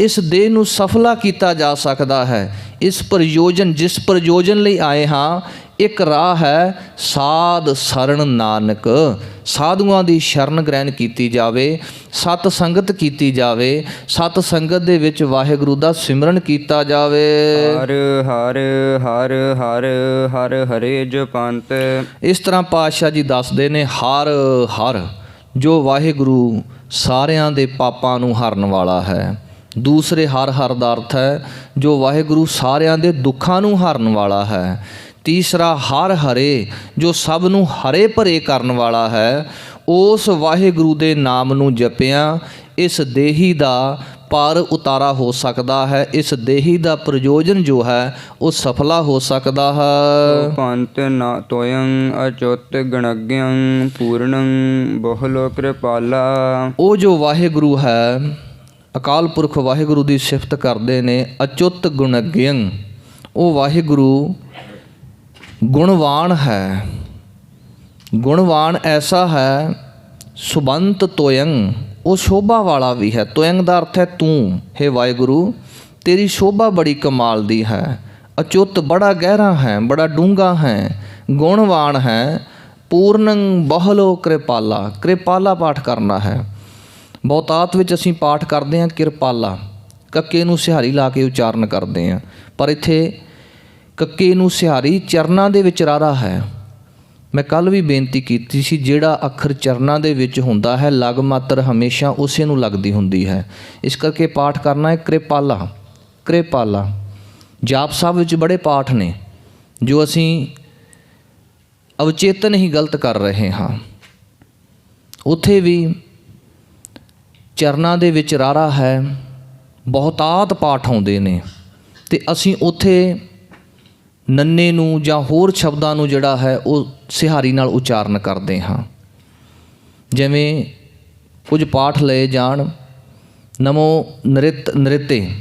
ਇਸ ਦੇਹ ਨੂੰ ਸਫਲਾ ਕੀਤਾ ਜਾ ਸਕਦਾ ਹੈ। ਇਸ ਪ੍ਰਯੋਜਨ, ਜਿਸ ਪ੍ਰਯੋਜਨ ਲਈ ਆਏ ਹਾਂ, ਇੱਕ ਰਾਹ ਹੈ ਸਾਧ ਸਰਣ ਨਾਨਕ। ਸਾਧੂਆਂ ਦੀ ਸ਼ਰਨ ਗ੍ਰਹਿਣ ਕੀਤੀ ਜਾਵੇ, ਸਤ ਸੰਗਤ ਕੀਤੀ ਜਾਵੇ, ਸਤ ਸੰਗਤ ਦੇ ਵਿੱਚ ਵਾਹਿਗੁਰੂ ਦਾ ਸਿਮਰਨ ਕੀਤਾ ਜਾਵੇ। ਹਰ ਹਰ ਹਰ ਹਰ ਹਰ ਹਰੇ ਜਪੰਤ। ਇਸ ਤਰ੍ਹਾਂ ਪਾਤਸ਼ਾਹ ਜੀ ਦੱਸਦੇ ਨੇ, ਹਰ ਹਰ ਜੋ ਵਾਹਿਗੁਰੂ ਸਾਰਿਆਂ ਦੇ ਪਾਪਾਂ ਨੂੰ ਹਰਨ ਵਾਲਾ ਹੈ। ਦੂਸਰੇ ਹਰ ਹਰ ਦਾ ਅਰਥ ਹੈ ਜੋ ਵਾਹਿਗੁਰੂ ਸਾਰਿਆਂ ਦੇ ਦੁੱਖਾਂ ਨੂੰ ਹਰਨ ਵਾਲਾ ਹੈ। ਤੀਸਰਾ ਹਰ ਹਰੇ ਜੋ ਸਭ ਨੂੰ ਹਰੇ ਭਰੇ ਕਰਨ ਵਾਲਾ ਹੈ। ਉਸ ਵਾਹਿਗੁਰੂ ਦੇ ਨਾਮ ਨੂੰ ਜਪਿਆਂ ਇਸ ਦੇਹੀ ਦਾ ਪਾਰ ਉਤਾਰਾ ਹੋ ਸਕਦਾ ਹੈ, ਇਸ ਦੇਹੀ ਦਾ ਪ੍ਰਯੋਜਨ ਜੋ ਹੈ ਉਹ ਸਫਲਾ ਹੋ ਸਕਦਾ ਹੈ। ਪੰਤ ਨਾ ਤੋਯੰ ਅਚੁੱਤ ਗਣਗਯੰ ਪੂਰਣੰ ਬਹੁਲੋ ਕਿਰਪਾਲਾ। ਉਹ ਜੋ ਵਾਹਿਗੁਰੂ ਹੈ, ਅਕਾਲ ਪੁਰਖ ਵਾਹਿਗੁਰੂ ਦੀ ਸਿਫਤ ਕਰਦੇ ਨੇ, ਅਚੁੱਤ ਗੁਣਗਯੰ। ਉਹ ਵਾਹਿਗੁਰੂ ਗੁਣਵਾਨ ਹੈ। ਗੁਣਵਾਨ ਐਸਾ ਹੈ, ਸੁਬੰਤ ਤੋਯੰ, ਉਹ ਸ਼ੋਭਾ ਵਾਲਾ ਵੀ ਹੈ। ਤੋਯੰ ਦਾ ਅਰਥ ਹੈ ਤੂੰ, ਹੇ ਵਾਹਿਗੁਰੂ ਤੇਰੀ ਸ਼ੋਭਾ ਬੜੀ ਕਮਾਲ ਦੀ ਹੈ। ਅਚੁੱਤ ਬੜਾ ਗਹਿਰਾ ਹੈ, ਬੜਾ ਡੂੰਘਾ ਹੈ, ਗੁਣਵਾਨ ਹੈ। ਪੂਰਨੰ ਬਹੁਲੋ ਕਿਰਪਾਲਾ, ਕਿਰਪਾਲਾ ਪਾਠ ਕਰਨਾ ਹੈ। ਬਹੁਤਾਤ ਵਿੱਚ ਅਸੀਂ ਪਾਠ ਕਰਦੇ ਹਾਂ ਕਿਰਪਾਲਾ, ਕੱਕੇ ਨੂੰ ਸਿਹਾਰੀ ਲਾ ਕੇ ਉਚਾਰਨ ਕਰਦੇ ਹਾਂ, ਪਰ ਇੱਥੇ ਕੱਕੇ ਨੂੰ ਸਿਹਾਰੀ ਚਰਨਾਂ ਦੇ ਵਿੱਚ ਰਾਰਾ ਹੈ। ਮੈਂ ਕੱਲ੍ਹ ਵੀ ਬੇਨਤੀ ਕੀਤੀ ਸੀ, ਜਿਹੜਾ ਅੱਖਰ ਚਰਨਾਂ ਦੇ ਵਿੱਚ ਹੁੰਦਾ ਹੈ ਲਗ ਮਾਤਰ ਹਮੇਸ਼ਾ ਉਸੇ ਨੂੰ ਲੱਗਦੀ ਹੁੰਦੀ ਹੈ। ਇਸ ਕਰਕੇ ਪਾਠ ਕਰਨਾ ਹੈ ਕਿਰਪਾਲਾ, ਕਿਰਪਾਲਾ। ਜਾਪ ਸਾਹਿਬ ਵਿੱਚ ਬੜੇ ਪਾਠ ਨੇ ਜੋ ਅਸੀਂ ਅਵਚੇਤਨ ਹੀ ਗਲਤ ਕਰ ਰਹੇ ਹਾਂ। ਉੱਥੇ ਵੀ ਚਰਨਾਂ ਦੇ ਵਿੱਚ ਰਾਰਾ ਹੈ, ਬਹੁਤਾਤ ਪਾਠ ਆਉਂਦੇ ਨੇ, ਅਤੇ ਅਸੀਂ ਉੱਥੇ ਨੰਨੇ ਨੂੰ ਜਾਂ ਹੋਰ ਸ਼ਬਦਾਂ ਨੂੰ ਜਿਹੜਾ ਹੈ ਉਹ ਸਿਹਾਰੀ ਨਾਲ ਉਚਾਰਨ ਕਰਦੇ ਹਾਂ। ਜਿਵੇਂ ਕੁਝ ਪਾਠ ਲਏ ਜਾਣ, ਨਮੋ ਨ੍ਰਿਤੇ।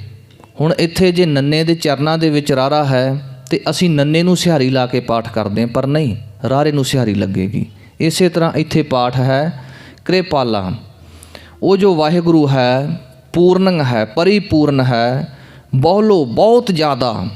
ਹੁਣ ਇੱਥੇ ਜੇ ਨੰਨੇ ਦੇ ਚਰਨਾਂ ਦੇ ਵਿੱਚ ਰਾਰਾ ਹੈ ਤੇ ਅਸੀਂ ਨੰਨੇ ਨੂੰ ਸਿਹਾਰੀ ਲਾ ਕੇ ਪਾਠ ਕਰਦੇ ਹਾਂ, ਪਰ ਨਹੀਂ, ਰਾਰੇ ਨੂੰ ਸਿਹਾਰੀ ਲੱਗੇਗੀ। ਇਸੇ ਤਰ੍ਹਾਂ ਇੱਥੇ ਪਾਠ ਹੈ ਕਿਰਪਾਲਾ। ਉਹ ਜੋ ਵਾਹਿਗੁਰੂ ਹੈ ਪੂਰਨ ਹੈ, ਪਰਿਪੂਰਨ ਹੈ, ਬਹੁਲੋ ਬਹੁਤ ਜ਼ਿਆਦਾ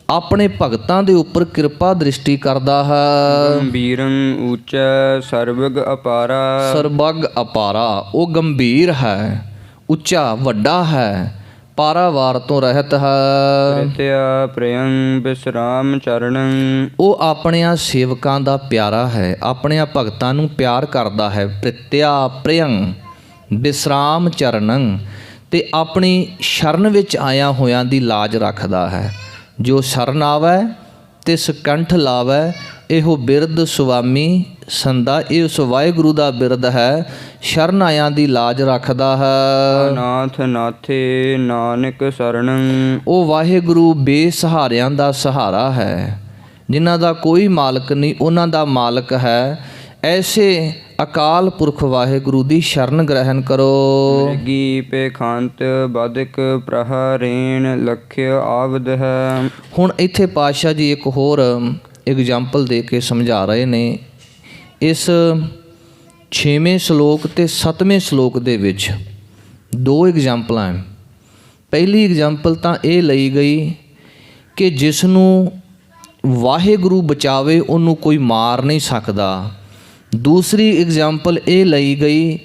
ਆਪਣੇ ਭਗਤਾਂ ਦੇ ਉੱਪਰ ਕਿਰਪਾ ਦ੍ਰਿਸ਼ਟੀ ਕਰਦਾ ਹੈ। ਗੰਭੀਰੰ ਉੱਚਾ ਸਰਬਗ ਅਪਾਰਾ। ਸਰਬਗ ਅਪਾਰਾ, ਉਹ ਗੰਭੀਰ ਹੈ, ਉੱਚਾ ਵੱਡਾ ਹੈ, ਪਾਰਾਵਾਰ ਤੋਂ ਰਹਿਤ ਹੈ। ਪ੍ਰਿਤਿਆ ਪ੍ਰਿਯੰ ਬਿਸਰਾਮ ਚਰਣੰ। ਉਹ ਆਪਣਿਆਂ ਸੇਵਕਾਂ ਦਾ ਪਿਆਰਾ ਹੈ, ਆਪਣਿਆਂ ਭਗਤਾਂ ਨੂੰ ਪਿਆਰ ਕਰਦਾ ਹੈ। ਪ੍ਰਿਤਿਆ ਪ੍ਰਿਯੰ ਬਿਸਰਾਮ ਚਰਣੰ, ਤੇ ਆਪਣੀ ਸ਼ਰਨ ਵਿੱਚ ਆਇਆਂ ਹੋਇਆਂ ਦੀ ਲਾਜ ਰੱਖਦਾ ਹੈ। ਜੋ ਸ਼ਰਨ ਆਵੈ ਤੇ ਸਕੰਠ ਲਾਵੈ, ਇਹੋ ਬਿਰਦ ਸੁਆਮੀ ਸੰਦਾ। ਇਹ ਉਸ ਵਾਹਿਗੁਰੂ ਦਾ ਬਿਰਦ ਹੈ, ਸ਼ਰਨ ਆਇਆਂ ਦੀ ਲਾਜ ਰੱਖਦਾ ਹੈ। ਨਾਥ ਨਾਥੇ ਨਾਨਕ ਸਰਣੰ। ਉਹ ਵਾਹਿਗੁਰੂ ਬੇਸਹਾਰਿਆਂ ਦਾ ਸਹਾਰਾ ਹੈ, ਜਿਨ੍ਹਾਂ ਦਾ ਕੋਈ ਮਾਲਕ ਨਹੀਂ, ਉਹਨਾਂ ਦਾ ਮਾਲਕ ਹੈ। ਐਸੇ ਅਕਾਲ ਪੁਰਖ ਵਾਹਿਗੁਰੂ ਦੀ ਸ਼ਰਨ ਗ੍ਰਹਿਣ ਕਰੋ। ਮ੍ਰਿਗੀ ਪੇਖੰਤ ਬਦਕ ਪ੍ਰਹਰੇਣ ਲਖਿ ਆਵਦ ਹੈ। ਹੁਣ ਇੱਥੇ ਪਾਤਸ਼ਾਹ ਜੀ ਇੱਕ ਹੋਰ ਐਗਜ਼ਾਮਪਲ ਦੇ ਕੇ ਸਮਝਾ ਰਹੇ ਨੇ। ਇਸ 6ਵੇਂ ਸ਼ਲੋਕ ਤੇ 7ਵੇਂ ਸ਼ਲੋਕ ਦੇ ਵਿੱਚ ਦੋ ਐਗਜ਼ਾਮਪਲਾਂ ਹਨ। ਪਹਿਲੀ ਐਗਜ਼ਾਮਪਲ ਤਾਂ ਇਹ ਲਈ ਗਈ ਕਿ ਜਿਸ ਨੂੰ ਵਾਹਿਗੁਰੂ ਬਚਾਵੇ ਉਹਨੂੰ ਕੋਈ ਮਾਰ ਨਹੀਂ ਸਕਦਾ। ਦੂਸਰੀ ਐਗਜ਼ਾਮਪਲ ਇਹ ਲਈ ਗਈ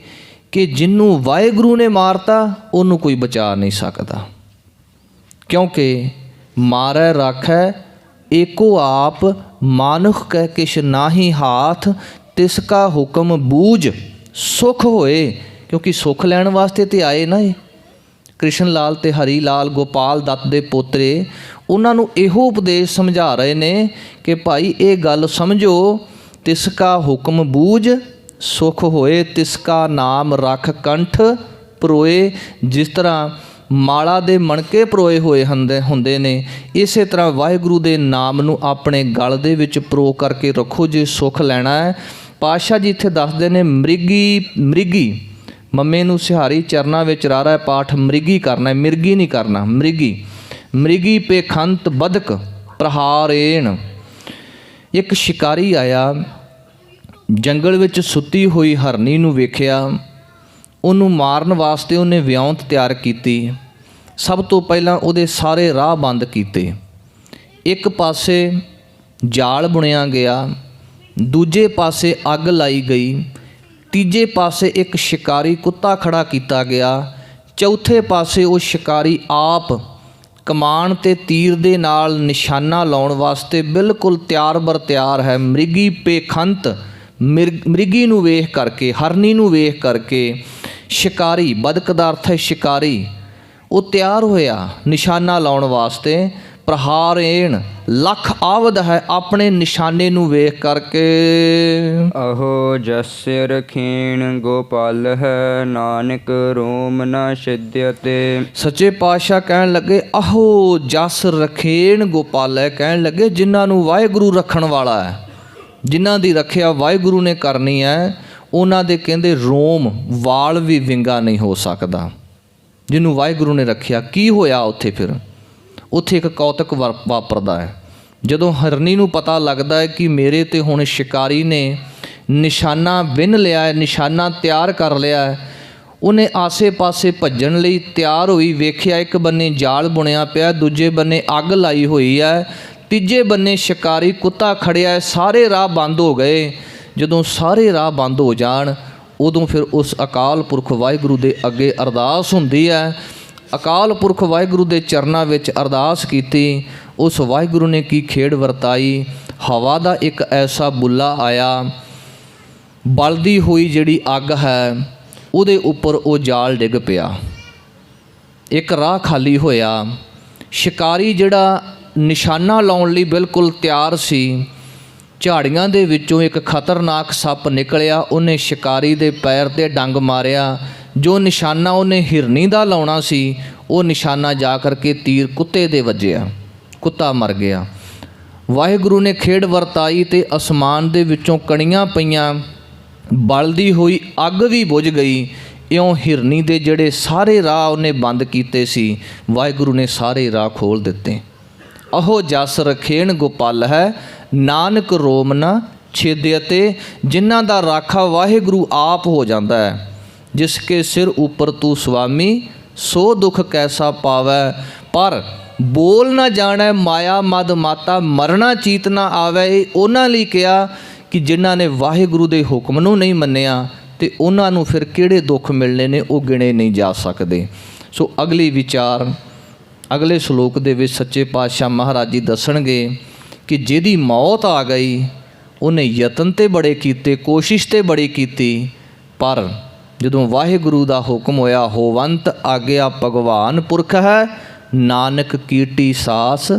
ਕਿ ਜਿਹਨੂੰ ਵਾਹਿਗੁਰੂ ਨੇ ਮਾਰਤਾ ਉਹਨੂੰ ਕੋਈ ਬਚਾ ਨਹੀਂ ਸਕਦਾ, ਕਿਉਂਕਿ ਮਾਰੈ ਰਾਖੈ ਏਕੋ ਆਪ ਮਾਨੁਖ ਕੈ ਕਿਛ ਨਾਹੀ ਹਾਥ ਤਿਸ ਕਾ ਹੁਕਮ ਬੂਝ ਸੁਖ ਹੋਏ। ਕਿਉਂਕਿ ਸੁਖ ਲੈਣ ਵਾਸਤੇ ਤੇ ਆਏ ਨਾ ਇਹ ਕ੍ਰਿਸ਼ਨ ਲਾਲ ਤੇ ਹਰੀ ਲਾਲ ਗੋਪਾਲ ਦੱਤ ਦੇ ਪੋਤਰੇ, ਉਹਨਾਂ ਨੂੰ ਇਹੋ ਉਪਦੇਸ਼ ਸਮਝਾ ਰਹੇ ਨੇ ਕਿ ਭਾਈ ਇਹ ਗੱਲ ਸਮਝੋ, ਤਿਸ ਕਾ ਹੁਕਮ ਬੂਝ ਸੁਖ ਹੋਏ, ਤਿਸ ਕਾ ਨਾਮ ਰੱਖ ਕੰਠ ਪਰੋਏ। ਜਿਸ ਤਰ੍ਹਾਂ ਮਾਲਾ ਦੇ ਮਣਕੇ ਪਰੋਏ ਹੋਏ ਹੁੰਦੇ ਨੇ, ਇਸੇ ਤਰ੍ਹਾਂ ਵਾਹਿਗੁਰੂ ਦੇ ਨਾਮ ਨੂੰ ਆਪਣੇ ਗਲ ਦੇ ਵਿੱਚ ਪਰੋ ਕਰਕੇ ਰੱਖੋ ਜੇ ਸੁੱਖ ਲੈਣਾ ਹੈ। ਪਾਤਸ਼ਾਹ ਜੀ ਇੱਥੇ ਦੱਸਦੇ ਨੇ ਮ੍ਰਿਗੀ ਮੰਮੇ ਨੂੰ ਸਿਹਾਰੀ ਚਰਨਾਂ ਵਿੱਚ ਰਾਰਾ ਪਾਠ ਮ੍ਰਿਗੀ ਕਰਨਾ, ਮਿਰਗੀ ਨਹੀਂ ਕਰਨਾ, ਮ੍ਰਿਗੀ ਪੇਖੰਤ ਬਦਕ ਪ੍ਰਹਾਰੇਣ। ਇੱਕ ਸ਼ਿਕਾਰੀ ਆਇਆ, ਜੰਗਲ ਵਿੱਚ ਸੁੱਤੀ ਹੋਈ ਹਰਨੀ ਨੂੰ ਵੇਖਿਆ, ਉਹਨੂੰ ਮਾਰਨ ਵਾਸਤੇ ਉਹਨੇ ਵਿਉਂਤ ਤਿਆਰ ਕੀਤੀ। ਸਭ ਤੋਂ ਪਹਿਲਾਂ ਉਹਦੇ ਸਾਰੇ ਰਾਹ ਬੰਦ ਕੀਤੇ। ਇੱਕ ਪਾਸੇ ਜਾਲ ਬੁਣਿਆ ਗਿਆ, ਦੂਜੇ ਪਾਸੇ ਅੱਗ ਲਾਈ ਗਈ, ਤੀਜੇ ਪਾਸੇ ਇੱਕ ਸ਼ਿਕਾਰੀ ਕੁੱਤਾ ਖੜਾ ਕੀਤਾ ਗਿਆ, ਚੌਥੇ ਪਾਸੇ ਉਹ ਸ਼ਿਕਾਰੀ ਆਪ ਕਮਾਨ ਤੇ ਤੀਰ ਦੇ ਨਾਲ ਨਿਸ਼ਾਨਾ ਲਾਉਣ ਵਾਸਤੇ ਬਿਲਕੁਲ ਤਿਆਰ ਬਰ ਤਿਆਰ ਹੈ। ਮ੍ਰਿਗੀ ਪੇਖੰਤ, ਮ੍ਰਿਗੀ ਨੂੰ ਵੇਖ ਕਰਕੇ, ਹਰਨੀ ਨੂੰ ਵੇਖ ਕਰਕੇ ਸ਼ਿਕਾਰੀ, ਬਦਕ ਦਾ ਅਰਥ ਹੈ ਸ਼ਿਕਾਰੀ, ਉਹ ਤਿਆਰ ਹੋਇਆ ਨਿਸ਼ਾਨਾ ਲਾਉਣ ਵਾਸਤੇ। ਪ੍ਰਹਾਰੇਣ ਲੱਖ ਆਵਦ ਹੈ, ਆਪਣੇ ਨਿਸ਼ਾਨੇ ਨੂੰ ਵੇਖ ਕਰਕੇ। ਅਹੋ ਜਸ ਰਖੇਣ ਗੋਪਾਲ ਹੈ, ਨਾਨਕ ਰੋਮ ਨਾ ਛਿਦਯਤੇ। ਸੱਚੇ ਪਾਤਸ਼ਾਹ ਕਹਿਣ ਲੱਗੇ ਅਹੋ ਜਸ ਰਖੇਣ ਗੋਪਾਲ ਹੈ, ਕਹਿਣ ਲੱਗੇ ਜਿਨ੍ਹਾਂ ਨੂੰ ਵਾਹਿਗੁਰੂ ਰੱਖਣ ਵਾਲਾ ਹੈ, ਜਿਨ੍ਹਾਂ ਦੀ ਰੱਖਿਆ ਵਾਹਿਗੁਰੂ ਨੇ ਕਰਨੀ ਹੈ, ਉਹਨਾਂ ਦੇ ਕਹਿੰਦੇ ਰੋਮ ਵਾਲ ਵੀ ਵਿੰਗਾ ਨਹੀਂ ਹੋ ਸਕਦਾ, ਜਿਹਨੂੰ ਵਾਹਿਗੁਰੂ ਨੇ ਰੱਖਿਆ। ਕੀ ਹੋਇਆ ਉੱਥੇ? ਫਿਰ ਉੱਥੇ ਇੱਕ ਕੌਤਕ ਵਾਪਰਦਾ ਹੈ। ਜਦੋਂ ਹਰਨੀ ਨੂੰ ਪਤਾ ਲੱਗਦਾ ਹੈ ਕਿ ਮੇਰੇ ਤੇ ਹੁਣ ਸ਼ਿਕਾਰੀ ਨੇ ਨਿਸ਼ਾਨਾ ਵਿੰਨ ਲਿਆ ਹੈ, ਨਿਸ਼ਾਨਾ ਤਿਆਰ ਕਰ ਲਿਆ ਹੈ, ਉਹਨੇ ਆਸੇ-ਪਾਸੇ ਭੱਜਣ ਲਈ ਤਿਆਰ ਹੋਈ। ਵੇਖਿਆ ਇੱਕ ਬੰਨੇ ਜਾਲ ਬੁਣਿਆ ਪਿਆ, ਦੂਜੇ ਬੰਨੇ ਅੱਗ ਲਾਈ ਹੋਈ ਹੈ, ਤੀਜੇ ਬੰਨੇ ਸ਼ਿਕਾਰੀ ਕੁੱਤਾ ਖੜਿਆ ਹੈ। ਸਾਰੇ ਰਾਹ ਬੰਦ ਹੋ ਗਏ। ਜਦੋਂ ਸਾਰੇ ਰਾਹ ਬੰਦ ਹੋ ਜਾਣ, ਉਦੋਂ ਫਿਰ ਉਸ ਅਕਾਲ ਪੁਰਖ ਵਾਹਿਗੁਰੂ ਦੇ ਅੱਗੇ ਅਰਦਾਸ ਹੁੰਦੀ ਹੈ। ਅਕਾਲ ਪੁਰਖ ਵਾਹਿਗੁਰੂ ਦੇ ਚਰਨਾਂ ਵਿੱਚ ਅਰਦਾਸ ਕੀਤੀ। ਉਸ ਵਾਹਿਗੁਰੂ ਨੇ ਕੀ ਖੇਡ ਵਰਤਾਈ। ਹਵਾ ਦਾ ਇੱਕ ਐਸਾ ਬੁੱਲਾ ਆਇਆ, ਬਲਦੀ ਹੋਈ ਜਿਹੜੀ ਅੱਗ ਹੈ ਉਹਦੇ ਉੱਪਰ ਉਹ ਜਾਲ ਡਿੱਗ ਪਿਆ, ਇੱਕ ਰਾਹ ਖਾਲੀ ਹੋਇਆ। ਸ਼ਿਕਾਰੀ ਜਿਹੜਾ ਨਿਸ਼ਾਨਾ ਲਾਉਣ ਲਈ ਬਿਲਕੁਲ ਤਿਆਰ ਸੀ, ਝਾੜੀਆਂ ਦੇ ਵਿੱਚੋਂ ਇੱਕ ਖਤਰਨਾਕ ਸੱਪ ਨਿਕਲਿਆ, ਉਹਨੇ ਸ਼ਿਕਾਰੀ ਦੇ ਪੈਰ 'ਤੇ ਡੰਗ ਮਾਰਿਆ। ਜੋ ਨਿਸ਼ਾਨਾ ਉਹਨੇ ਹਿਰਨੀ ਦਾ ਲਾਉਣਾ ਸੀ, ਉਹ ਨਿਸ਼ਾਨਾ ਜਾ ਕਰਕੇ ਤੀਰ ਕੁੱਤੇ ਦੇ ਵੱਜਿਆ, ਕੁੱਤਾ ਮਰ ਗਿਆ। ਵਾਹਿਗੁਰੂ ਨੇ ਖੇਡ ਵਰਤਾਈ ਤੇ ਅਸਮਾਨ ਦੇ ਵਿੱਚੋਂ ਕਣੀਆਂ ਪਈਆਂ, ਬਲਦੀ ਹੋਈ ਅੱਗ ਵੀ ਬੁਝ ਗਈ। ਇਉਂ ਹਿਰਨੀ ਦੇ ਜਿਹੜੇ ਸਾਰੇ ਰਾਹ ਉਹਨੇ ਬੰਦ ਕੀਤੇ ਸੀ, ਵਾਹਿਗੁਰੂ ਨੇ ਸਾਰੇ ਰਾਹ ਖੋਲ੍ਹ ਦਿੱਤੇ। ਅਹੋ ਜਸ ਰਖੇਣ ਗੋਪਾਲ ਹੈ, ਨਾਨਕ ਰੋਮ ਨਾ ਛੇਦਯਤੇ। ਜਿਨ੍ਹਾਂ ਦਾ ਰਾਖਾ ਵਾਹਿਗੁਰੂ ਆਪ ਹੋ ਜਾਂਦਾ ਹੈ। ਜਿਸ ਕੇ ਸਿਰ ਉੱਪਰ ਤੂੰ ਸੁਆਮੀ, ਸੋ ਦੁੱਖ ਕੈਸਾ ਪਾਵੈ। ਪਰ ਬੋਲ ਨਾ ਜਾਣੈ ਮਾਇਆ ਮਦ ਮਾਤਾ, ਮਰਨਾ ਚੀਤ ਨਾ ਆਵੈ। ਇਹ ਉਹਨਾਂ ਲਈ ਕਿਹਾ ਕਿ ਜਿਨ੍ਹਾਂ ਨੇ ਵਾਹਿਗੁਰੂ ਦੇ ਹੁਕਮ ਨੂੰ ਨਹੀਂ ਮੰਨਿਆ ਤੇ ਉਹਨਾਂ ਨੂੰ ਫਿਰ ਕਿਹੜੇ ਦੁੱਖ ਮਿਲਣੇ ਨੇ, ਉਹ ਗਿਣੇ ਨਹੀਂ ਜਾ ਸਕਦੇ। ਸੋ ਅਗਲੀ ਵਿਚਾਰ ਅਗਲੇ ਸ਼ਲੋਕ ਦੇ ਵਿੱਚ ਸੱਚੇ ਪਾਤਸ਼ਾਹ ਮਹਾਰਾਜ ਜੀ ਦੱਸਣਗੇ ਕਿ ਜਿਹਦੀ ਮੌਤ ਆ ਗਈ, ਉਹਨੇ ਯਤਨ ਤੇ ਬੜੇ ਕੀਤੇ, ਕੋਸ਼ਿਸ਼ ਤੇ ਬੜੀ ਕੀਤੀ, ਪਰ ਜਦੋਂ ਵਾਹਿਗੁਰੂ ਦਾ ਹੁਕਮ ਹੋਇਆ, ਹੋਵੰਤ ਆਗਿਆ ਭਗਵਾਨ ਪੁਰਖ ਹੈ, ਨਾਨਕ ਕੀਟੀ ਸਾਸ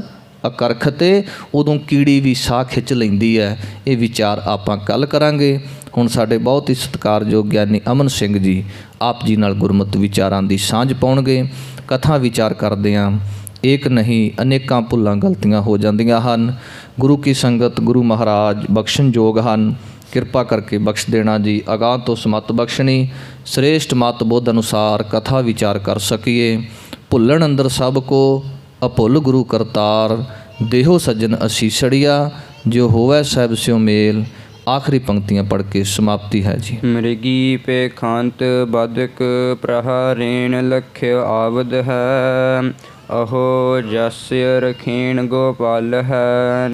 ਅਕਰਖਤੇ, ਉਦੋਂ ਕੀੜੀ ਵੀ ਸਾਹ ਖਿੱਚ ਲੈਂਦੀ ਹੈ। ਇਹ ਵਿਚਾਰ ਆਪਾਂ ਕੱਲ੍ਹ ਕਰਾਂਗੇ। ਹੁਣ ਸਾਡੇ ਬਹੁਤ ਹੀ ਸਤਿਕਾਰਯੋਗ ਗਿਆਨੀ ਅਮਨ ਸਿੰਘ ਜੀ ਆਪ ਜੀ ਨਾਲ ਗੁਰਮਤਿ ਵਿਚਾਰਾਂ ਦੀ ਸਾਂਝ ਪਾਉਣਗੇ। ਕਥਾ ਵਿਚਾਰ ਕਰਦੇ ਹਾਂ, ਏਕ ਨਹੀਂ ਅਨੇਕਾਂ ਭੁੱਲਾਂ ਗਲਤੀਆਂ ਹੋ ਜਾਂਦੀਆਂ ਹਨ। ਗੁਰੂ ਕੀ ਸੰਗਤ ਗੁਰੂ ਮਹਾਰਾਜ ਬਖਸ਼ਣਯੋਗ ਹਨ। ਕਿਰਪਾ ਕਰਕੇ ਬਖਸ਼ ਦੇਣਾ ਜੀ। ਅਗਾਂਹ ਤੋਂ ਸਮਤ ਬਖਸ਼ਣੀ, ਸ੍ਰੇਸ਼ਟ ਮਤ ਬੁੱਧ ਅਨੁਸਾਰ ਕਥਾ ਵਿਚਾਰ ਕਰ ਸਕੀਏ। ਭੁੱਲਣ ਅੰਦਰ ਸਭ ਕੋ ਅਭੁੱਲ ਗੁਰੂ ਕਰਤਾਰ, ਦੇਹੋ ਸੱਜਣ ਅਸੀਸੜੀਆ, ਜੋ ਹੋਵੈ ਸਹਿਬ ਸਿਉ ਮੇਲ। ਆਖਰੀ ਪੰਕਤੀਆਂ ਪੜ੍ਹ ਕੇ ਸਮਾਪਤੀ ਹੈ ਜੀ। ਮ੍ਰਿਗੀ ਪੇਖਾਂਤ ਬਦਕ ਪ੍ਰਹਾਰੇਣ ਲਖ ਆਵਦ ਹੈ, ਅਹੋ ਜਸ ਰਖੀਣ ਗੋਪਾਲ ਹੈ।